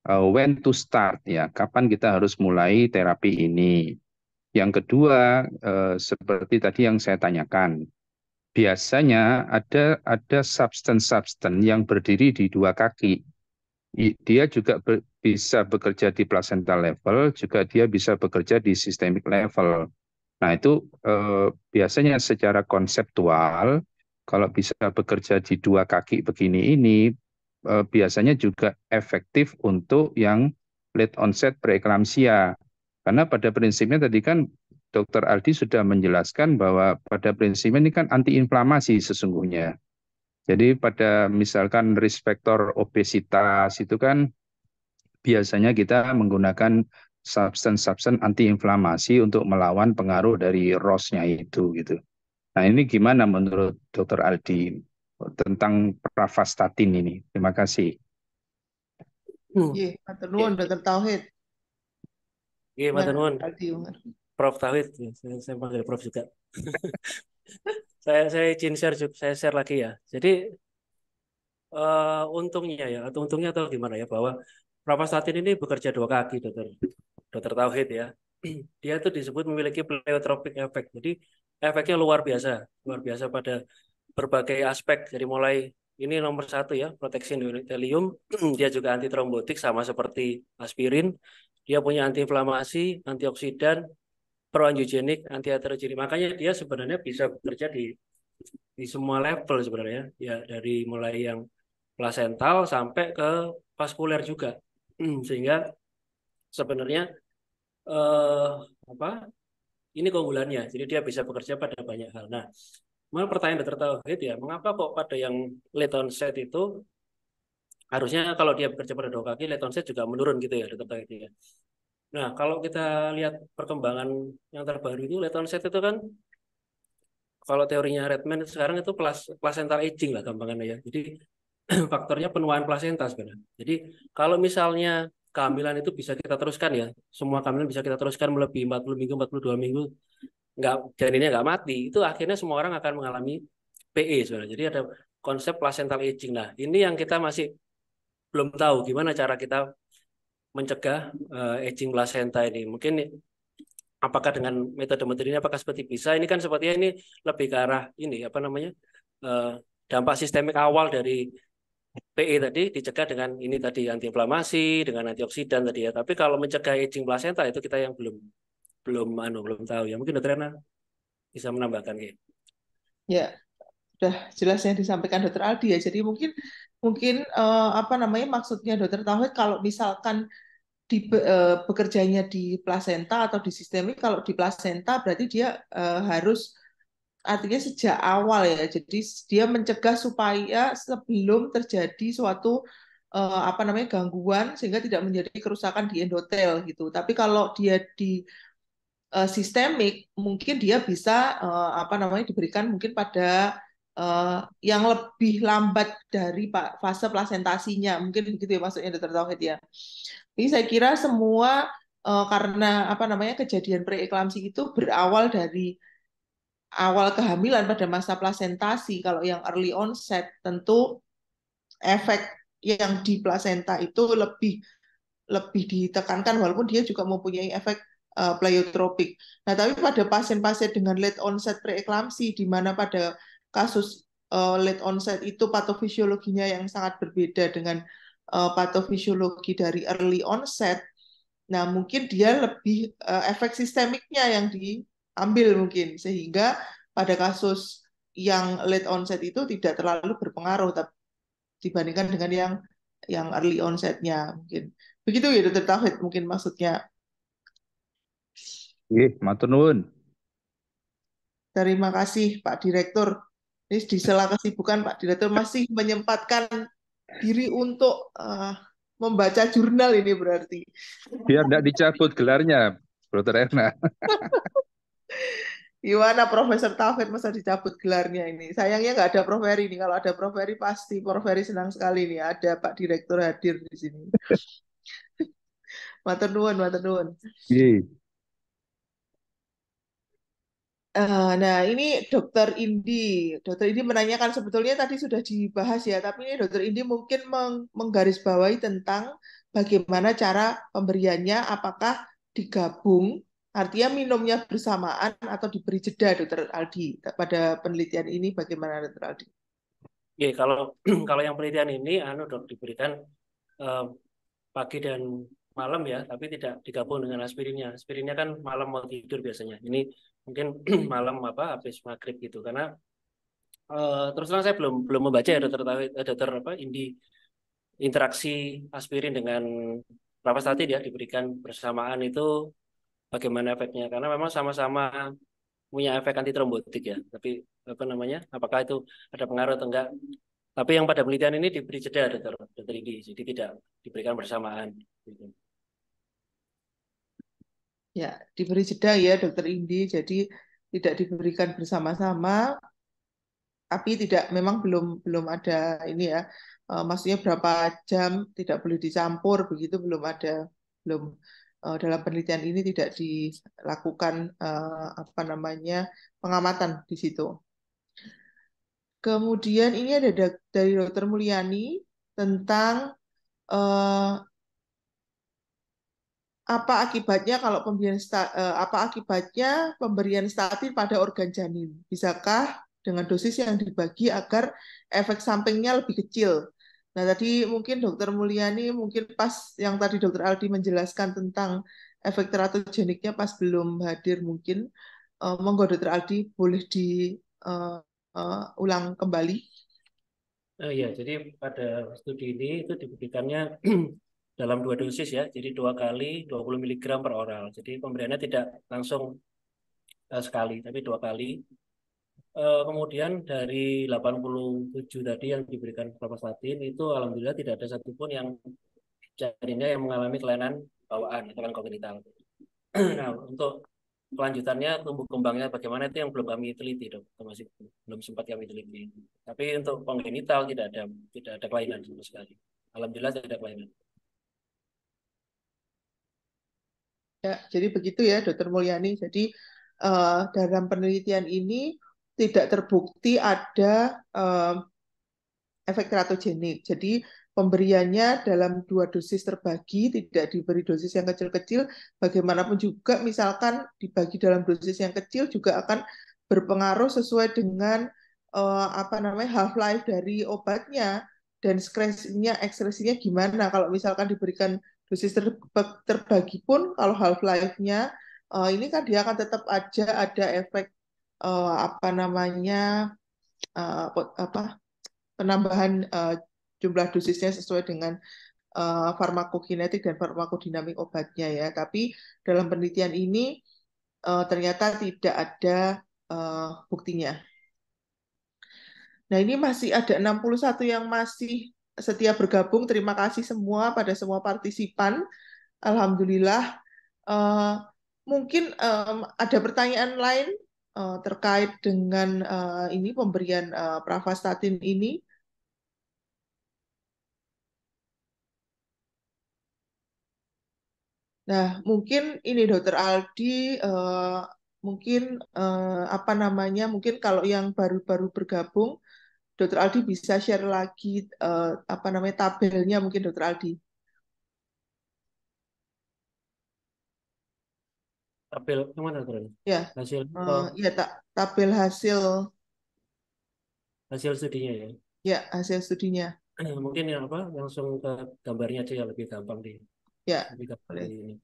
when to start ya, kapan kita harus mulai terapi ini. Yang kedua, seperti tadi yang saya tanyakan, biasanya ada substance yang berdiri di dua kaki. Dia juga bisa bekerja di placental level, juga dia bisa bekerja di systemic level. Nah, itu biasanya secara konseptual, kalau bisa bekerja di dua kaki begini ini, biasanya juga efektif untuk yang late onset preeclampsia. Karena pada prinsipnya tadi kan Dr. Aldi sudah menjelaskan bahwa pada prinsipnya ini kan antiinflamasi sesungguhnya. Jadi pada misalkan risk factor obesitas itu kan biasanya kita menggunakan substance antiinflamasi untuk melawan pengaruh dari ROS-nya itu gitu. Nah, ini gimana menurut Dr. Aldi tentang pravastatin ini? Terima kasih. Iya, matur nuwun Dr. Tauhid. Iya, matur nuwun. Prof Tauhid, saya panggil Prof juga. saya izin share juga, saya share lagi ya. Jadi untungnya ya, atau untungnya atau gimana ya, bahwa pravastatin ini bekerja dua kaki, Dokter Tauhid ya. Dia itu disebut memiliki pleiotropic effect. Jadi efeknya luar biasa pada berbagai aspek. Jadi mulai ini nomor satu ya, proteksi endotelium, dia juga anti trombotik sama seperti aspirin. Dia punya antiinflamasi, antioksidan, proangiogenik, anti aterogenik. Makanya dia sebenarnya bisa bekerja di semua level sebenarnya. Ya dari mulai yang plasental sampai ke vaskuler juga. Sehingga sebenarnya eh, apa? Ini keunggulannya. Jadi dia bisa bekerja pada banyak hal. Nah, pertanyaan dokter Tauhid ya, mengapa kok pada yang late onset itu harusnya kalau dia bekerja pada dua kaki, late onset juga menurun gitu ya dokter Tauhid ya. Nah, kalau kita lihat perkembangan yang terbaru itu late onset itu kan kalau teorinya Redman sekarang itu placental aging lah gampangannya ya. Jadi faktornya penuaan plasenta sebenarnya. Jadi kalau misalnya kehamilan itu bisa kita teruskan ya, semua kehamilan bisa kita teruskan melebihi 40 minggu, 42 minggu, nggak janinnya nggak mati, itu akhirnya semua orang akan mengalami PE sebenarnya. Jadi ada konsep placental aging. Nah, ini yang kita masih belum tahu gimana cara kita mencegah aging placenta ini. Mungkin apakah dengan metode ini apakah seperti bisa? Ini kan sepertinya ini lebih ke arah ini apa namanya eh, dampak sistemik awal dari PE tadi dicegah dengan ini tadi antiinflamasi, dengan antioksidan tadi ya. Tapi kalau mencegah aging placenta itu kita yang belum belum belum tahu ya. Mungkin dokter Rena bisa menambahkan ya. Ya, sudah jelas yang disampaikan Dokter Aldi ya. Jadi mungkin mungkin apa namanya maksudnya Dokter Tauhid kalau misalkan bekerjanya di plasenta atau di sistemik, kalau di plasenta berarti dia harus artinya sejak awal ya. Jadi dia mencegah supaya sebelum terjadi suatu apa namanya gangguan sehingga tidak menjadi kerusakan di endotel gitu. Tapi kalau dia di sistemik mungkin dia bisa apa namanya diberikan mungkin pada yang lebih lambat dari fase plasentasinya mungkin begitu ya maksudnya Dokter Tauhid ya. Jadi saya kira semua karena apa namanya kejadian preeklamsi itu berawal dari awal kehamilan pada masa plasentasi. Kalau yang early onset tentu efek yang di plasenta itu lebih lebih ditekankan walaupun dia juga mempunyai efek pleiotropik. Nah, tapi pada pasien-pasien dengan late onset preeklamsi di mana pada kasus late onset itu patofisiologinya yang sangat berbeda dengan patofisiologi dari early onset. Nah, mungkin dia lebih efek sistemiknya yang diambil mungkin sehingga pada kasus yang late onset itu tidak terlalu berpengaruh dibandingkan dengan yang early onset-nya mungkin. Begitu ya Dokter Tauhid mungkin maksudnya. Matur nuwun. Terima kasih Pak Direktur. Ini di sela kesibukan Pak Direktur masih menyempatkan diri untuk membaca jurnal ini berarti. Biar tidak dicabut gelarnya, Dokter Erna. Gimana Profesor Tauhid masa dicabut gelarnya ini? Sayangnya nggak ada Prof Heri nih. Kalau ada Prof Heri pasti Prof Heri senang sekali nih. Ada Pak Direktur hadir di sini. Matur nuwun, matur nuwun. Nah, ini Dokter Indi. Dokter Indi menanyakan sebetulnya tadi sudah dibahas ya, tapi ini Dokter Indi mungkin menggarisbawahi tentang bagaimana cara pemberiannya, apakah digabung, artinya minumnya bersamaan atau diberi jeda, Dokter Aldi. Pada penelitian ini bagaimana, Dokter Aldi? Oke, kalau kalau yang penelitian ini dok diberikan eh, pagi dan malam ya, tapi tidak digabung dengan aspirinnya. Aspirinnya kan malam mau tidur biasanya. Ini mungkin malam apa habis maghrib gitu. Karena terus terang saya belum membaca ya dokter apa interaksi aspirin dengan pravastatin ya diberikan bersamaan itu bagaimana efeknya. Karena memang sama-sama punya efek anti trombotik ya. Tapi apa namanya? Apakah itu ada pengaruh atau enggak? Tapi yang pada penelitian ini diberi jeda dokter Indi, jadi tidak diberikan bersamaan. Gitu. Ya, diberi jeda ya, Dokter Indi. Jadi tidak diberikan bersama-sama, tapi tidak memang belum belum ada ini ya. Maksudnya berapa jam tidak boleh dicampur begitu belum dalam penelitian ini tidak dilakukan apa namanya pengamatan di situ. Kemudian ini ada dari Dokter Mulyani tentang apa akibatnya kalau apa akibatnya pemberian statin pada organ janin? Bisakah dengan dosis yang dibagi agar efek sampingnya lebih kecil? Nah, tadi mungkin Dokter Mulyani mungkin pas yang tadi Dokter Aldi menjelaskan tentang efek teratogeniknya pas belum hadir mungkin monggo Dokter Aldi boleh diulang kembali. Ya, jadi pada studi ini itu diberikannya dalam 2 dosis ya, jadi 2 kali 20 mg per oral. Jadi pemberiannya tidak langsung sekali, tapi 2 kali. Kemudian dari 87 tadi yang diberikan pravastatin itu alhamdulillah tidak ada satupun yang janinnya yang mengalami kelainan bawaan atau kelainan kongenital. Nah, untuk kelanjutannya tumbuh kembangnya bagaimana itu yang belum kami teliti, dok. Itu masih belum sempat kami teliti. Tapi untuk kongenital tidak ada kelainan sama sekali. Alhamdulillah tidak ada kelainan. Ya, jadi begitu ya, Dokter Mulyani. Jadi dalam penelitian ini tidak terbukti ada efek teratogenik. Jadi pemberiannya dalam 2 dosis terbagi, tidak diberi dosis yang kecil-kecil. Bagaimanapun juga, misalkan dibagi dalam dosis yang kecil juga akan berpengaruh sesuai dengan half life dari obatnya dan ekskresinya gimana. Kalau misalkan diberikan dosis terbagi pun, kalau half life-nya ini kan dia akan tetap aja ada efek penambahan jumlah dosisnya sesuai dengan farmakokinetik dan farmakodinamik obatnya ya. Tapi dalam penelitian ini ternyata tidak ada buktinya. Nah, ini masih ada 61 yang masih setia bergabung. Terima kasih semua pada semua partisipan. Alhamdulillah. Mungkin ada pertanyaan lain terkait dengan ini pemberian pravastatin ini. Nah, mungkin ini Dokter Aldi, mungkin mungkin kalau yang baru-baru bergabung, Dokter Aldi bisa share lagi tabelnya mungkin Dokter Aldi. Tabel kemana tuh? Ya, Hasil ya tabel hasil studinya ya. Ya, hasil studinya. Mungkin yang langsung ke gambarnya aja ya, lebih gampang di Ya, lebih gampang boleh. di ini.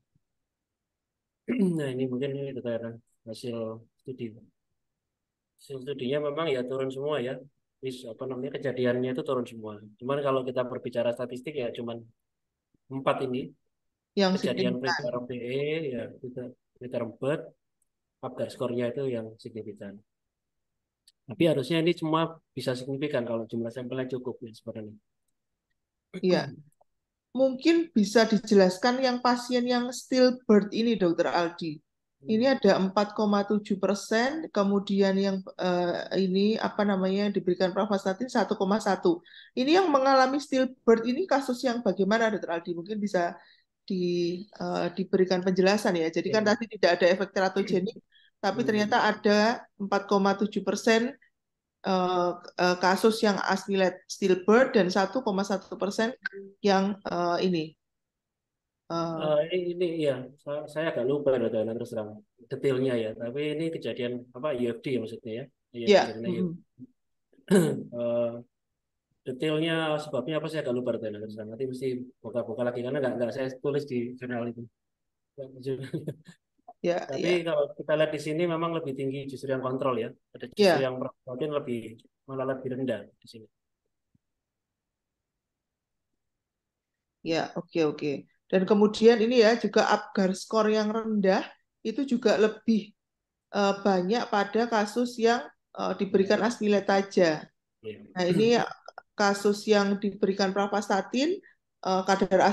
Nah, ini mungkin ini dataran hasil studi. Hasil studinya memang ya turun semua ya. Kejadiannya itu turun semua. Cuman kalau kita berbicara statistik ya cuman 4 ini. Yang Kejadian signifikan. preter PE ya preter BERT, Apgar skornya itu yang signifikan. Tapi harusnya ini semua bisa signifikan kalau jumlah sampelnya cukup ya sebenarnya. Iya. Mungkin bisa dijelaskan yang pasien yang stillbirth ini, Dokter Aldi. Ini ada 4,7%, kemudian yang ini yang diberikan pravastatin 1,1. Ini yang mengalami stillbirth ini kasus yang bagaimana, Dokter Aldi? Mungkin bisa diberikan penjelasan ya. Jadi kan tadi tidak ada efek teratogenik, tapi ternyata ada 4,7% kasus yang aspilat stillbirth dan 1,1% yang ini. Ini ya saya agak lupa terus terang detailnya ya. Tapi ini kejadian UFD ya maksudnya ya. Iya, Ya. kejadiannya UFD. Detailnya sebabnya apa saya agak lupa terus terang. Nanti mesti buka-buka lagi karena nggak saya tulis di jurnal itu. Ya, Tapi ya. kalau kita lihat di sini memang lebih tinggi justru yang kontrol ya. Ada justru Ya. yang protein malah lebih rendah di sini. Ya, oke. Dan kemudian ini ya juga Apgar skor yang rendah itu juga lebih banyak pada kasus yang diberikan aspilat aja. Nah, ini kasus yang diberikan pravastatin kadar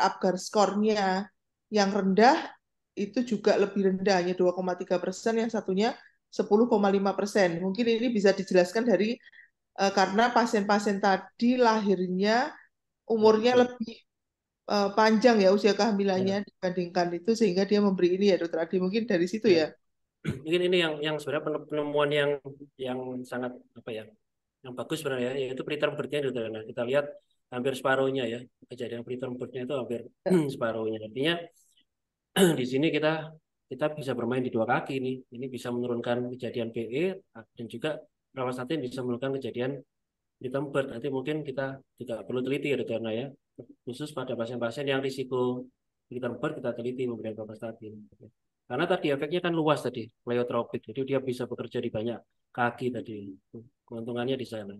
Apgar skornya yang rendah itu juga lebih rendah, hanya 2,3%, yang satunya 10,5%. Mungkin ini bisa dijelaskan dari karena pasien-pasien tadi lahirnya umurnya lebih panjang ya usia kehamilannya dibandingkan itu, sehingga dia memberi ini ya Dokter Adi, mungkin dari situ ya. Mungkin ini yang sebenarnya penemuan yang sangat yang bagus sebenarnya yaitu preterm birthnya gitu. Nah, kita lihat hampir separuhnya ya. Kejadian preterm birth-nya itu hampir separuhnya. Artinya di sini kita kita bisa bermain di dua kaki nih. Ini bisa menurunkan kejadian PE dan juga pravastatin bisa menurunkan kejadian preterm birth. Nanti mungkin kita juga perlu teliti ya dokter Erna ya. Khusus pada pasien-pasien yang risiko preterm birth kita teliti memberikan pravastatin. Karena tadi efeknya kan luas tadi, pleiotropik. Jadi dia bisa bekerja di banyak kaki tadi. Keuntungannya di sana.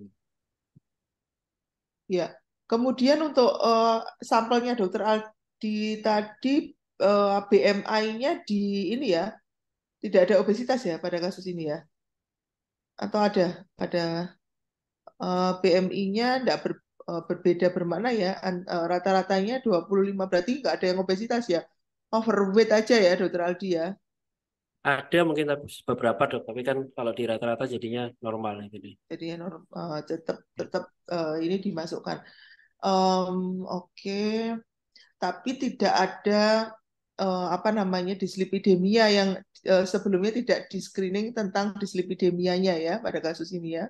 Ya. Kemudian untuk sampelnya Dokter Aldi tadi BMI-nya di ini ya, tidak ada obesitas ya pada kasus ini ya? Atau ada BMI-nya tidak berbeda bermakna ya? Rata-ratanya 25 berarti nggak ada yang obesitas ya? Overweight aja ya Dokter Aldi ya? Ada mungkin beberapa dok, tapi kan kalau di rata-rata jadinya normal gitu. Jadi tetap tetap ini dimasukkan. Oke. Tapi tidak ada apa namanya dislipidemia yang sebelumnya tidak di screening tentang dislipidemianya ya pada kasus ini ya.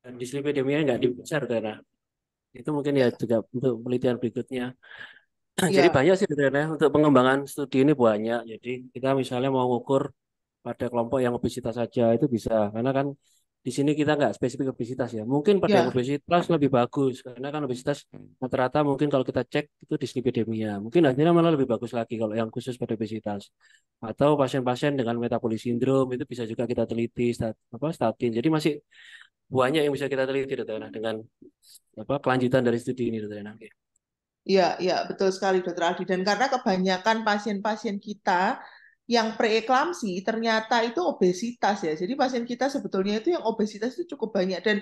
Dan dislipidemia nggak dibesar karena itu mungkin ya Ya, juga untuk penelitian berikutnya. Jadi ya, banyak sih sebenarnya untuk pengembangan studi ini banyak. Jadi kita misalnya mau ngukur pada kelompok yang obesitas saja itu bisa, karena kan di sini kita nggak spesifik obesitas ya. Mungkin pada yang ya, obesitas lebih bagus, karena kan obesitas rata-rata mungkin kalau kita cek itu dislipidemia. Mungkin hasilnya malah lebih bagus lagi kalau yang khusus pada obesitas. Atau pasien-pasien dengan metabolik sindrom itu bisa juga kita teliti statin. Jadi masih banyak yang bisa kita teliti Dr. Yana, dengan kelanjutan dari studi ini Dr. Yana. Oke. ya, ya, betul sekali Dokter Aldi. Dan karena kebanyakan pasien-pasien kita yang preeklamsi ternyata itu obesitas ya. Jadi pasien kita sebetulnya itu yang obesitas itu cukup banyak dan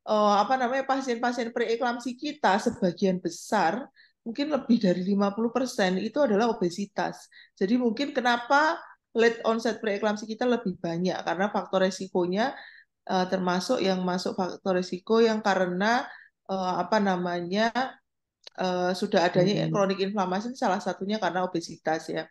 apa namanya pasien-pasien preeklamsi kita sebagian besar mungkin lebih dari 50% itu adalah obesitas. Jadi mungkin kenapa late onset preeklamsi kita lebih banyak karena faktor resikonya termasuk yang masuk faktor resiko yang karena apa namanya sudah adanya kronik inflamasi salah satunya karena obesitas ya.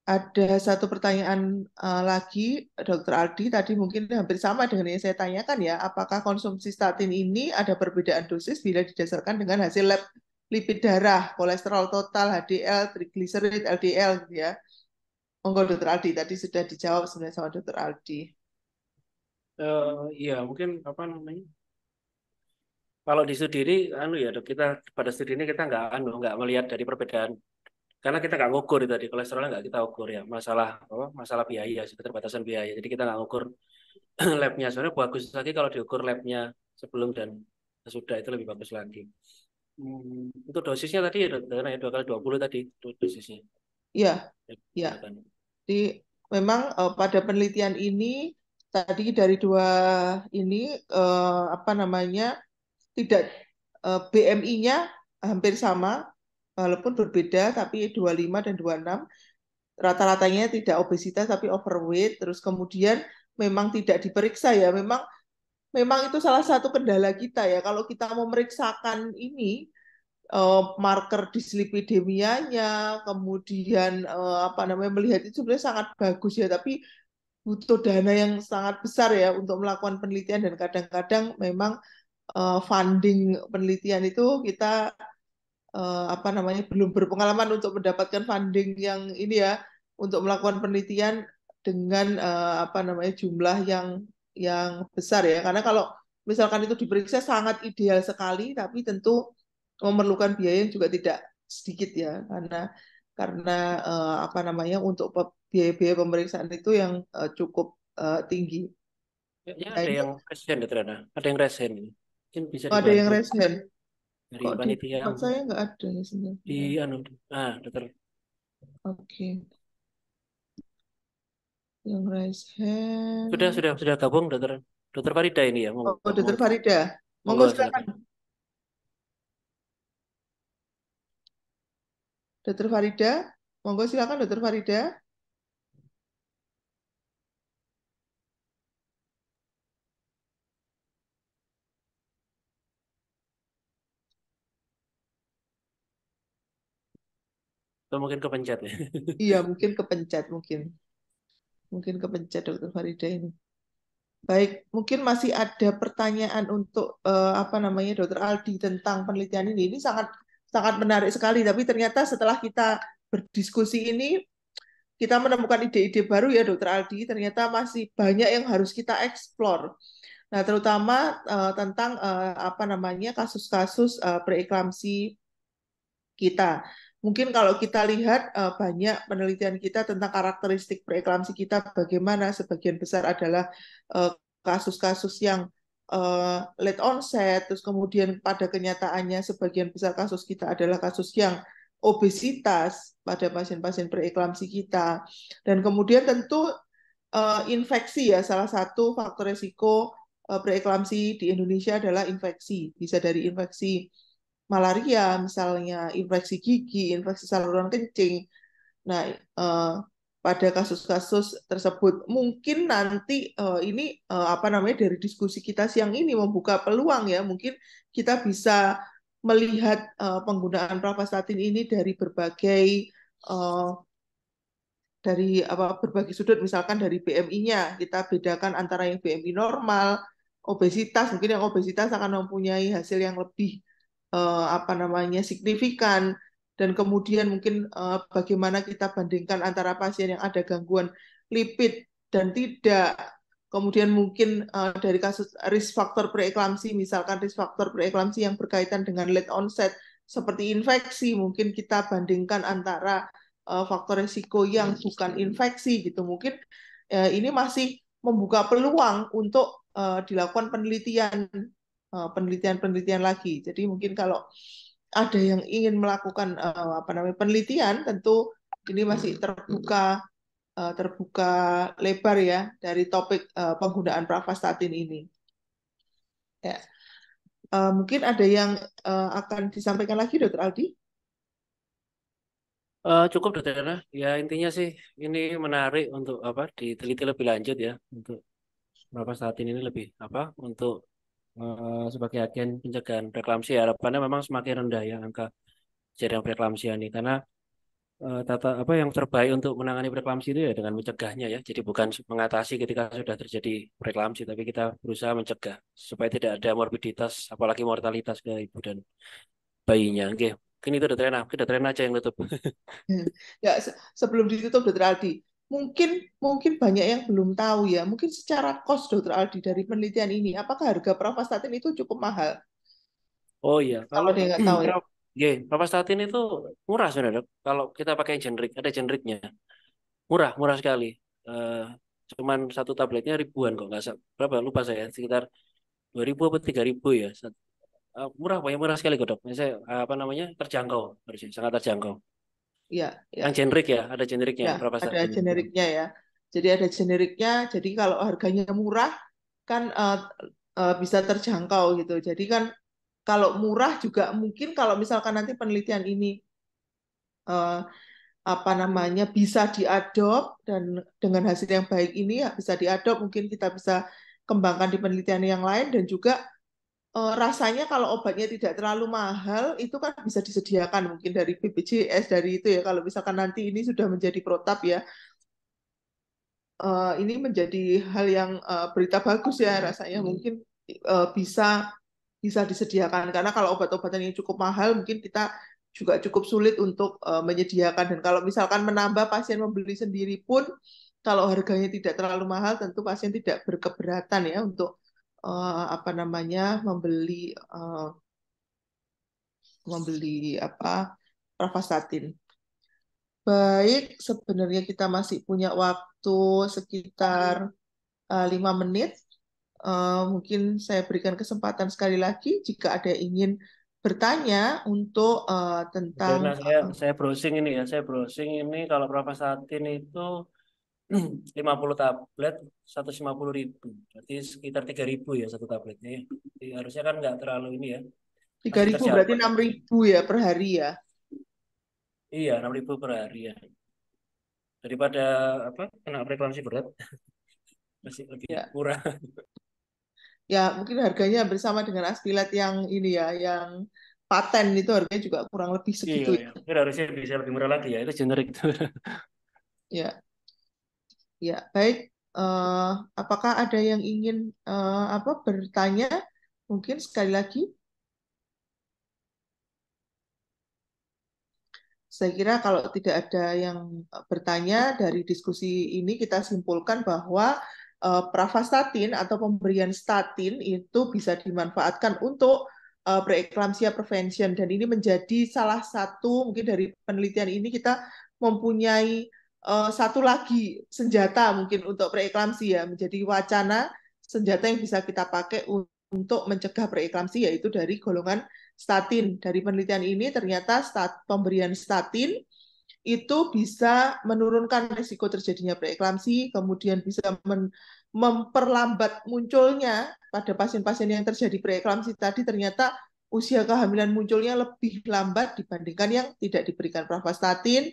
Ada satu pertanyaan lagi, Dokter Aldi, tadi mungkin hampir sama dengan yang saya tanyakan ya, apakah konsumsi statin ini ada perbedaan dosis bila didasarkan dengan hasil lab lipid darah, kolesterol total, HDL, trigliserid, LDL gitu ya. Monggo Dokter Aldi, tadi sudah dijawab sebenarnya sama Dokter Aldi. Iya mungkin apa namanya? Kalau di studi ini, anu ya dok, kita pada studi ini kita nggak melihat dari perbedaan karena kita nggak ngukur itu tadi kolesterolnya nggak kita ukur ya masalah biaya keterbatasan biaya jadi kita nggak ngukur labnya sebenarnya bagus lagi kalau diukur labnya sebelum dan sesudah itu lebih bagus lagi. Untuk dosisnya tadi ya dokter ya 2 kali 20 tadi dosisnya Iya, ya, ya. gunakan. Jadi memang pada penelitian ini tadi dari dua ini apa namanya tidak BMI-nya hampir sama walaupun berbeda tapi 25 dan 26 rata-ratanya tidak obesitas tapi overweight terus kemudian memang tidak diperiksa ya memang memang itu salah satu kendala kita ya kalau kita mau memeriksakan ini marker dislipidemianya kemudian apa namanya melihat itu sebenarnya sangat bagus ya tapi butuh dana yang sangat besar ya untuk melakukan penelitian dan kadang-kadang memang funding penelitian itu kita apa namanya belum berpengalaman untuk mendapatkan funding yang ini ya untuk melakukan penelitian dengan apa namanya jumlah yang besar ya karena kalau misalkan itu diperiksa sangat ideal sekali tapi tentu memerlukan biaya yang juga tidak sedikit ya karena apa namanya untuk biaya-biaya pemeriksaan itu yang cukup tinggi. Kayaknya Nah ada ini yang resen dokter ada yang resen ini mungkin bisa ada yang dibantu resen. dari Kok di panitia tempat saya nggak ada ya di sebenarnya. anu dokter Oke, yang raise hand. sudah gabung dokter dokter Farida ini ya Oh, monggo Dokter Farida. monggo Monggo silakan. silakan. Dokter Farida. Monggo silakan Dokter Farida. Atau mungkin kepencet ya. Iya, mungkin kepencet mungkin. Mungkin kepencet Dokter Farida ini. Baik, mungkin masih ada pertanyaan untuk apa namanya Dr. Aldi tentang penelitian ini. Ini sangat sangat menarik sekali. Tapi ternyata setelah kita berdiskusi ini, kita menemukan ide-ide baru ya Dr. Aldi. Ternyata masih banyak yang harus kita eksplor. Nah, terutama tentang apa namanya kasus-kasus preeklamsi kita. Mungkin kalau kita lihat banyak penelitian kita tentang karakteristik preeklamsi kita, bagaimana sebagian besar adalah kasus-kasus yang late onset, terus kemudian pada kenyataannya sebagian besar kasus kita adalah kasus yang obesitas pada pasien-pasien preeklamsi kita. Dan kemudian tentu infeksi ya, salah satu faktor resiko preeklamsi di Indonesia adalah infeksi. Bisa dari infeksi malaria, misalnya infeksi gigi, infeksi saluran kencing. Nah, pada kasus-kasus tersebut mungkin nanti ini apa namanya dari diskusi kita siang ini membuka peluang ya, mungkin kita bisa melihat penggunaan pravastatin ini dari berbagai berbagai sudut, misalkan dari BMI-nya kita bedakan antara yang BMI normal, obesitas, mungkin yang obesitas akan mempunyai hasil yang lebih apa namanya signifikan, dan kemudian mungkin bagaimana kita bandingkan antara pasien yang ada gangguan lipid dan tidak, kemudian mungkin dari kasus risk factor preeklamsi, misalkan risk factor preeklamsi yang berkaitan dengan late onset seperti infeksi, mungkin kita bandingkan antara faktor risiko yang bukan infeksi gitu, mungkin ini masih membuka peluang untuk dilakukan penelitian lagi. Jadi mungkin kalau ada yang ingin melakukan apa namanya penelitian, tentu ini masih terbuka lebar ya dari topik penggunaan pravastatin ini. Ya. Mungkin ada yang akan disampaikan lagi, Dr. Aldi? Cukup Dokter Ena. Ya intinya sih ini menarik untuk apa diteliti lebih lanjut ya untuk pravastatin ini lebih apa untuk sebagai agen pencegahan preeklamsi. Harapannya memang semakin rendah ya angka kejadian preeklamsia ini karena tata apa yang terbaik untuk menangani preeklamsi itu ya dengan mencegahnya ya. Jadi bukan mengatasi ketika sudah terjadi preeklamsi, tapi kita berusaha mencegah supaya tidak ada morbiditas apalagi mortalitas ke ibu dan bayinya. Oke, mungkin itu Dokter Ena aja yang tutup. Ya, sebelum ditutup Dr. Aldi, mungkin banyak yang belum tahu ya. Mungkin secara cost Dr. Aldi dari penelitian ini, apakah harga pravastatin itu cukup mahal? Oh iya, Kalau kalau dia nggak tahu ya. pravastatin itu murah sebenarnya. Dok. Kalau kita pakai generik, ada generiknya. Murah, murah sekali. Eh, Cuman satu tabletnya ribuan kok nggak berapa lupa saya sekitar 2.000 atau 3.000 ya. Murah, pokoknya murah sekali kok dok. Saya apa namanya terjangkau, harusnya sangat terjangkau. Ya, Yang ya. generik ya, ada generiknya Ya, ada pravastatin. generiknya ya. Jadi ada generiknya. Jadi kalau harganya murah kan bisa terjangkau gitu. Jadi kan kalau murah juga mungkin kalau misalkan nanti penelitian ini eh, apa namanya bisa diadop dan dengan hasil yang baik ini ya bisa diadop, mungkin kita bisa kembangkan di penelitian yang lain, dan juga rasanya kalau obatnya tidak terlalu mahal itu kan bisa disediakan mungkin dari BPJS dari itu ya, kalau misalkan nanti ini sudah menjadi protap ya. Ini menjadi hal yang berita bagus ya rasanya, mungkin bisa bisa disediakan, karena kalau obat-obatan yang cukup mahal mungkin kita juga cukup sulit untuk menyediakan, dan kalau misalkan menambah pasien membeli sendiri pun kalau harganya tidak terlalu mahal tentu pasien tidak berkeberatan ya untuk apa namanya membeli apa pravastatin. Baik, sebenarnya kita masih punya waktu sekitar 5 menit. Mungkin saya berikan kesempatan sekali lagi jika ada yang ingin bertanya untuk Karena tentang saya browsing ini ya, saya browsing ini kalau pravastatin itu 50 tablet 150.000, berarti sekitar 3.000 ya satu tabletnya. Ya. Jadi harusnya kan nggak terlalu ini ya, masih 3.000 berarti terjangkau. 6.000 ya per hari ya. Iya, 6.000 per hari ya. Daripada apa kena preeklamsi berat masih lebih Ya, murah. ya mungkin harganya bersama dengan Aspilat yang ini ya, yang paten itu harganya juga kurang lebih Iya, segitu ya. Mungkin harusnya bisa lebih murah lagi ya, itu generik tuh. ya. Ya, baik. Apakah ada yang ingin bertanya? Mungkin sekali lagi. Saya kira kalau tidak ada yang bertanya dari diskusi ini, kita simpulkan bahwa pravastatin atau pemberian statin itu bisa dimanfaatkan untuk preeklamsia prevention, dan ini menjadi salah satu, mungkin dari penelitian ini kita mempunyai satu lagi senjata mungkin untuk preeklamsia, menjadi wacana senjata yang bisa kita pakai untuk mencegah preeklamsi, yaitu dari golongan statin. Dari penelitian ini ternyata pemberian statin itu bisa menurunkan risiko terjadinya preeklamsi, kemudian bisa memperlambat munculnya pada pasien-pasien yang terjadi preeklamsi tadi, ternyata usia kehamilan munculnya lebih lambat dibandingkan yang tidak diberikan pravastatin.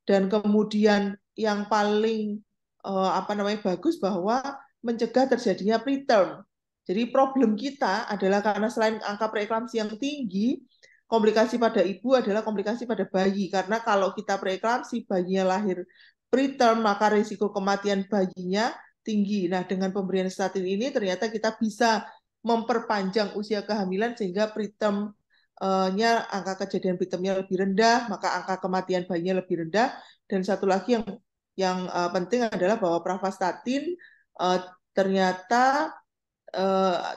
Dan kemudian yang paling bagus bahwa mencegah terjadinya preterm. Jadi problem kita adalah karena selain angka preeklamsi yang tinggi, komplikasi pada ibu adalah komplikasi pada bayi. Karena kalau kita preeklamsi, bayinya lahir preterm, maka risiko kematian bayinya tinggi. Nah, dengan pemberian statin ini ternyata kita bisa memperpanjang usia kehamilan sehingga pretermnya, angka kejadian pretermnya lebih rendah, maka angka kematian bayinya lebih rendah. Dan satu lagi yang penting adalah bahwa pravastatin ternyata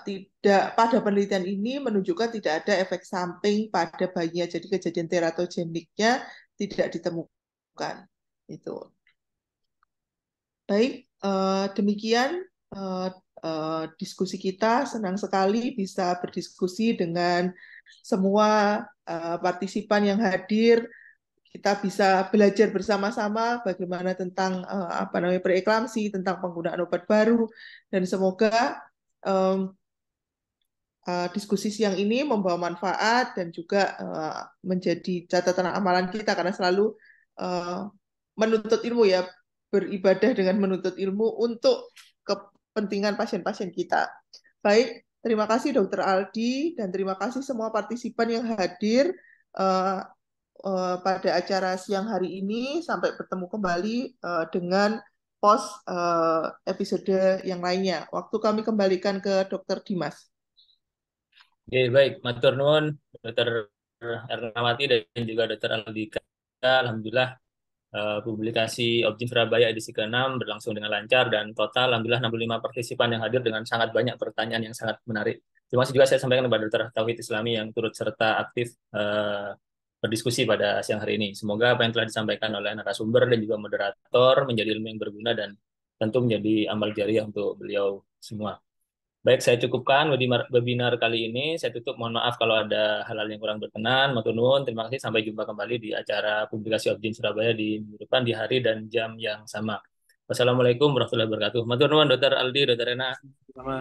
tidak, pada penelitian ini menunjukkan tidak ada efek samping pada bayinya, jadi kejadian teratogeniknya tidak ditemukan. Itu. Baik, demikian diskusi kita. Senang sekali bisa berdiskusi dengan semua partisipan yang hadir. Kita bisa belajar bersama-sama bagaimana tentang preeklamsi, tentang penggunaan obat baru, dan semoga diskusi siang ini membawa manfaat dan juga menjadi catatan amalan kita, karena selalu menuntut ilmu, ya, beribadah dengan menuntut ilmu untuk kepentingan pasien-pasien kita. Baik, terima kasih Dr. Aldi dan terima kasih semua partisipan yang hadir pada acara siang hari ini. Sampai bertemu kembali dengan post episode yang lainnya. Waktu kami kembalikan ke Dr. Dimas. Oke, baik. Matur nuwun, Dr. Ernawati dan juga Dr. Aldika. Alhamdulillah, publikasi Objin Surabaya edisi ke-6 berlangsung dengan lancar dan total alhamdulillah 65 partisipan yang hadir dengan sangat banyak pertanyaan yang sangat menarik. Terima kasih juga saya sampaikan kepada Dr. Tauhid Islami yang turut serta aktif berdiskusi pada siang hari ini. Semoga apa yang telah disampaikan oleh narasumber dan juga moderator menjadi ilmu yang berguna dan tentu menjadi amal jariah untuk beliau semua. Baik, saya cukupkan webinar kali ini. Saya tutup. Mohon maaf kalau ada hal-hal yang kurang berkenan. Matur nuwun. Terima kasih. Sampai jumpa kembali di acara publikasi Objin Surabaya di minggu depan di hari dan jam yang sama. Wassalamualaikum warahmatullahi wabarakatuh. Matur nuwun, Dr. Aldi, Dr. Rena. Sama.